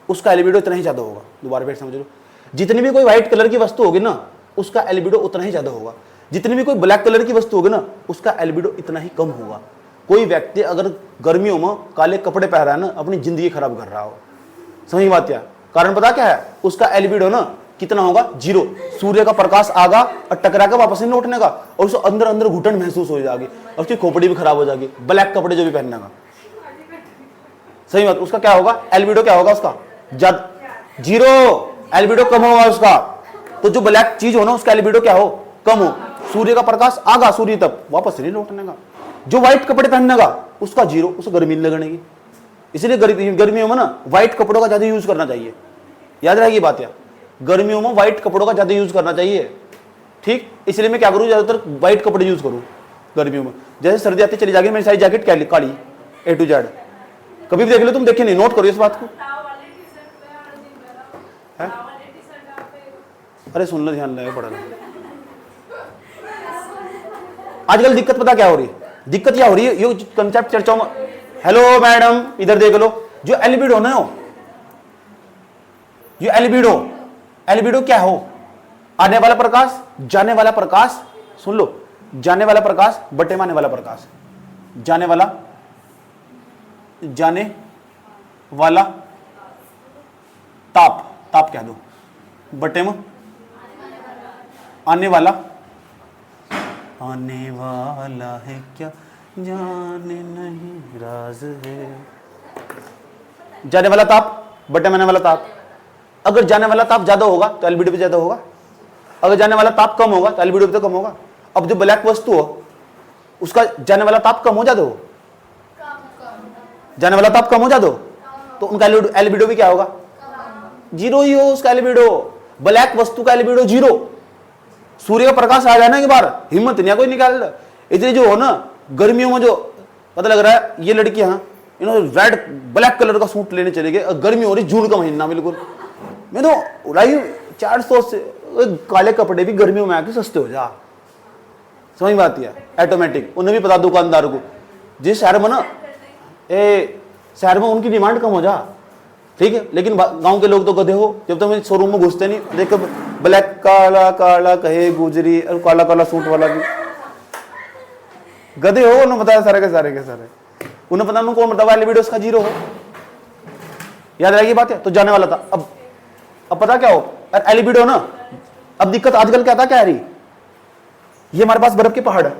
Speaker 1: उसका एल्बिडो इतना ही ज्यादा होगा। दोबारा फिर समझ लो, जितनी भी कोई व्हाइट कलर की वस्तु होगी ना उसका एल्बिडो उतना ही ज्यादा होगा। जितनी भी कोई ब्लैक कलर की वस्तु होगी ना उसका एल्बिडो इतना ही कम होगा। कोई व्यक्ति अगर गर्मियों में काले कपड़े पहन रहा है ना, अपनी जिंदगी खराब कर रहा हो। समझ बात क्या? कारण पता क्या है? उसका एल्बिडो ना कितना होगा? 0। सूर्य का प्रकाश आगा और टकरा के वापस नहीं लौटने का, और उसको अंदर अंदर घुटन महसूस हो जाएगी, और उसकी खोपड़ी भी खराब हो जाएगी, ब्लैक कपड़े जो भी पहनने का। सही बात। उसका क्या होगा? एल्बिडो क्या होगा उसका? 0। एल्बिडो कम होगा उसका। तो जो ब्लैक चीज हो ना, उसका एल्बिडो क्या हो? कम हो। सूर्य का प्रकाश आगा सूर्य तक, वापस नहीं लौटने का। जो व्हाइट कपड़े पहनने का, उसका 0, उसको गर्मी नहीं लगने की। इसलिए गर्मियों में ना व्हाइट कपड़ों का ज्यादा यूज करना चाहिए। याद रहेगी बात यार, गर्मियों में व्हाइट कपड़ों का ज्यादा यूज करना चाहिए। ठीक, इसलिए मैं क्या करूं, ज्यादातर व्हाइट कपड़े यूज करूं गर्मियों में। जैसे सर्दी आती चली जाएगी, मेरी सारी jacket Kali A to Z। कभी भी देख लो, तुम देखे नहीं, नोट करो इस बात को। है? अरे सुन लो, ध्यान लगा, पढ़ा लो। आजकल दिक्कत पता क्या हो रही है? दिक्कत क्या हो रही है? ये कंसेप्ट चर्चाओं में, हेलो मैडम इधर देख लो, जो एल्बिडो ना हो, ये एल्बिडो क्या हो? आने वाला प्रकाश, जाने वाला प्रकाश, सुन लो, जाने वाला प्रकाश बटे में आने वाला प्रकाश, जाने वाला ताप कह दो, बटे में आने वाला है क्या जाने नहीं राज है। जाने वाला ताप बटे में आने वाला ताप। अगर जाने वाला ताप ज्यादा होगा तो एल्बिडो भी ज्यादा होगा, अगर जाने वाला ताप कम होगा तो एल्बिडो भी तो कम होगा। अब जो ब्लैक वस्तु हो, उसका जाने वाला ताप कम हो ज्यादा हो? जाने वाला ताप कम हो ज्यादा हो, तो उनका एल्बिडो भी क्या होगा? 0 ही हो उसका एल्बिडो। ब्लैक वस्तु का एल्बिडो 0। सूर्य का प्रकाश आ जाना के बार हिम्मत नहीं कोई निकाल। इसलिए जो हो ना, गर्मियों में जो पता लग रहा है, ये लड़की हाँ इन्होंने रेड ब्लैक कलर का सूट लेने चले गए, गर्मी हो रही, जून का महीना बिल्कुल, मैं तो उड़ाई 400 से। काले कपड़े भी गर्मियों में आके सस्ते हो जा। समझ में आती है? ऑटोमेटिक उन्हें भी पता दुकानदार को, जिस शहर में ना शहर में उनकी डिमांड कम हो जा, ठीक है, लेकिन गांव के लोग तो गधे हो, जब तक तो शोरूम में घुसते नहीं, देखो ब्लैक काला काला कहे गुजरी, और काला काला सूट वाला भी गधे हो। उन्हें पता है सारे के सारे, उन्हें पता नहीं कौन बतावा एल्बिडो उसका 0 हो। याद रहेगी बात है? तो जाने वाला था। अब पता क्या हो एल्बिडो ना, अब दिक्कत आजकल क्या था, क्या आ रही, ये हमारे पास बर्फ के पहाड़ है,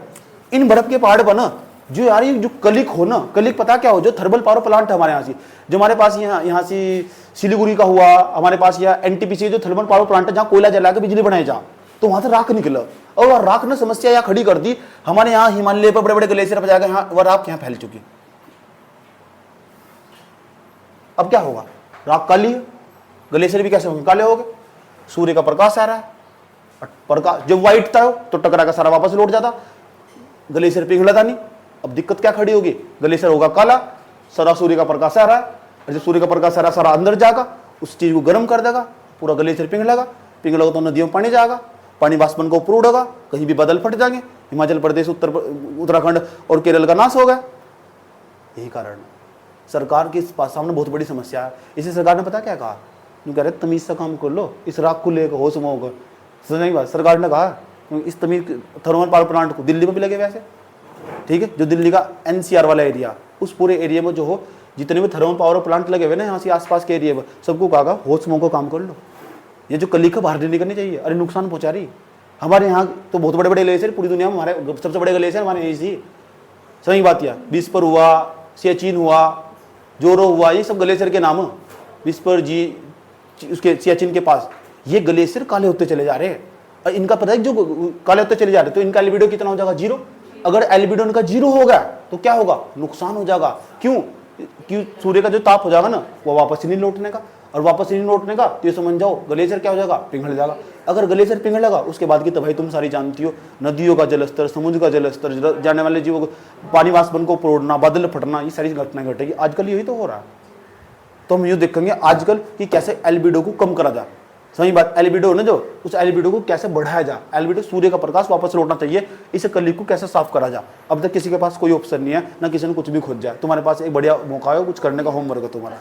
Speaker 1: इन बर्फ के पहाड़ पर ना जो यार ये जो कलिक हो ना, कलिक पता क्या हो, जो थर्मल पावर प्लांट है हमारे यहाँ से, जो हमारे पास यहाँ से सिलीगुड़ी का हुआ, हमारे पास यहाँ NTPC जो थर्मल पावर प्लांट है, जहाँ कोयला जला के बिजली बनाई जा, तो वहां से राख निकला, और वह राख ने समस्या यहाँ खड़ी कर दी। हमारे यहाँ हिमालय पर बड़े बड़े ग्लेशियर पर जाकर यहाँ वह राख यहाँ फैल चुकी। अब क्या होगा? राख काली है, ग्लेशियर भी कैसे होंगे? काले हो गए। सूर्य का प्रकाश आ रहा है, प्रकाश जब व्हाइट था तो टकरा का सारा वापस लौट जाता, ग्लेशियर पिघलता नहीं। अब दिक्कत क्या खड़ी होगी? ग्लेशियर होगा काला, सारा सूर्य का प्रकाश आ रहा है, और जब सूर्य का प्रकाश आ रहा है सारा अंदर जाएगा, उस चीज को गर्म कर देगा, पूरा ग्लेशियर पिघलेगा तो नदियों में पानी जाएगा, पानी वाष्पन को ऊपर उड़ेगा, कहीं भी बादल फट जाएंगे, हिमाचल प्रदेश उत्तराखंड और केरल का नाश होगा। यही कारण सरकार के सामने बहुत बड़ी समस्या है। इसी सरकार ने पता क्या कहा, जो कह रहे तमीज से काम कर लो, इस राख को लेकर होश में होगा। नहीं बात, सरकार ने कहा इस तमीज थर्मल पावर प्लांट को दिल्ली में भी लगे वैसे, ठीक है, जो दिल्ली का NCR वाला एरिया, उस पूरे एरिया में जो हो जितने भी थर्मल पावर प्लांट लगे हुए ना यहाँ से आसपास के एरिया में, सबको कहा होश में को काम कर लो। ये जो कली का बाहर नहीं करनी चाहिए, अरे नुकसान पहुंचा रही। हमारे यहाँ तो बहुत बड़े बड़े ग्लेशियर, पूरी दुनिया में हमारे सबसे बड़े ग्लेशियर हमारे यहीं से। सही बात यह विस्पर हुआ, सियाचिन हुआ, जोरो हुआ, ये सब ग्लेशियर के नाम है। विस्पर जी उसके सियाचिन के पास, ये ग्लेशियर काले होते चले जा रहे हैं, और इनका पता है जो काले होते चले जा रहे हैं, तो इनका एल्बिडो कितना हो जाएगा? 0। अगर एल्बिडो इनका 0 होगा तो क्या होगा? नुकसान हो जाएगा। क्यों? सूर्य का जो ताप हो जाएगा ना, वो वापस ही नहीं लौटने का, और वापस ही नहीं लौटने का तो ये समझ जाओ ग्लेशियर क्या हो जाएगा? पिघल जाएगा। अगर ग्लेशियर पिघलेगा, उसके बाद की तबाही तुम सारी जानती हो, नदियों का जलस्तर, समुद्र का जलस्तर, जाने वाले जीवों को पानी वाष्पन को प्रोड़ना, बादल फटना, ये सारी घटनाएं घटेगी। आजकल यही तो हो रहा है। तो हम ये देखेंगे आजकल कि कैसे एल्बिडो को कम करा जाए। सही बात, एल्बिडो ना जो, उस एल्बिडो को कैसे बढ़ाया जाए। एल्बिडो सूर्य का प्रकाश वापस लौटना चाहिए, इसे कली को कैसे साफ करा जाए। अब तक किसी के पास कोई ऑप्शन नहीं है, ना किसी ने कुछ भी खोज जाए। तुम्हारे पास एक बढ़िया मौका है, कुछ करने का होमवर्क है तुम्हारा,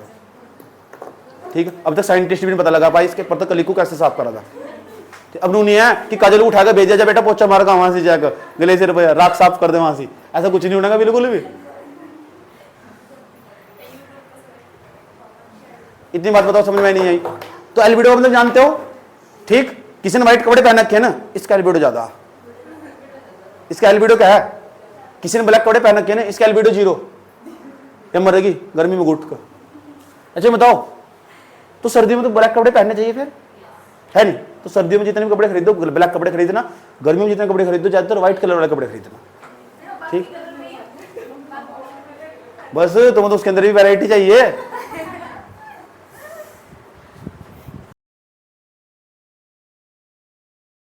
Speaker 1: ठीक है। अब तक साइंटिस्ट भी नहीं पता लगा पाई इसके पर कली को कैसे साफ करा जाए। अब नहीं है कि काजल उठा कर भेजा जा, बेटा पोछा मार का वहां से जाकर ग्लेशियर पर राख साफ कर दे वहां से, ऐसा कुछ नहीं होने का बिल्कुल भी। इतनी बात बताओ, समझ में नहीं आई? तो एल्बिडो मतलब जानते हो, ठीक? किसी ने व्हाइट कपड़े पहन रखे हैं ना, इसका एल्बिडो ज्यादा। इसका एल्बिडो क्या है? किसी ने ब्लैक कपड़े पहन रखे हैं ना, इसका एल्बिडो 0, या मरेगी गर्मी में घुट कर। अच्छा बताओ, तो सर्दियों में तो ब्लैक कपड़े पहनने चाहिए फिर, है नहीं? तो सर्दियों में जितने भी कपड़े खरीदो ब्लैक कपड़े खरीदना, गर्मियों में जितने कपड़े खरीदो ज्यादातर व्हाइट कलर वाले कपड़े खरीदना, ठीक? बस तुम्हें तो उसके अंदर भी वैरायटी चाहिए।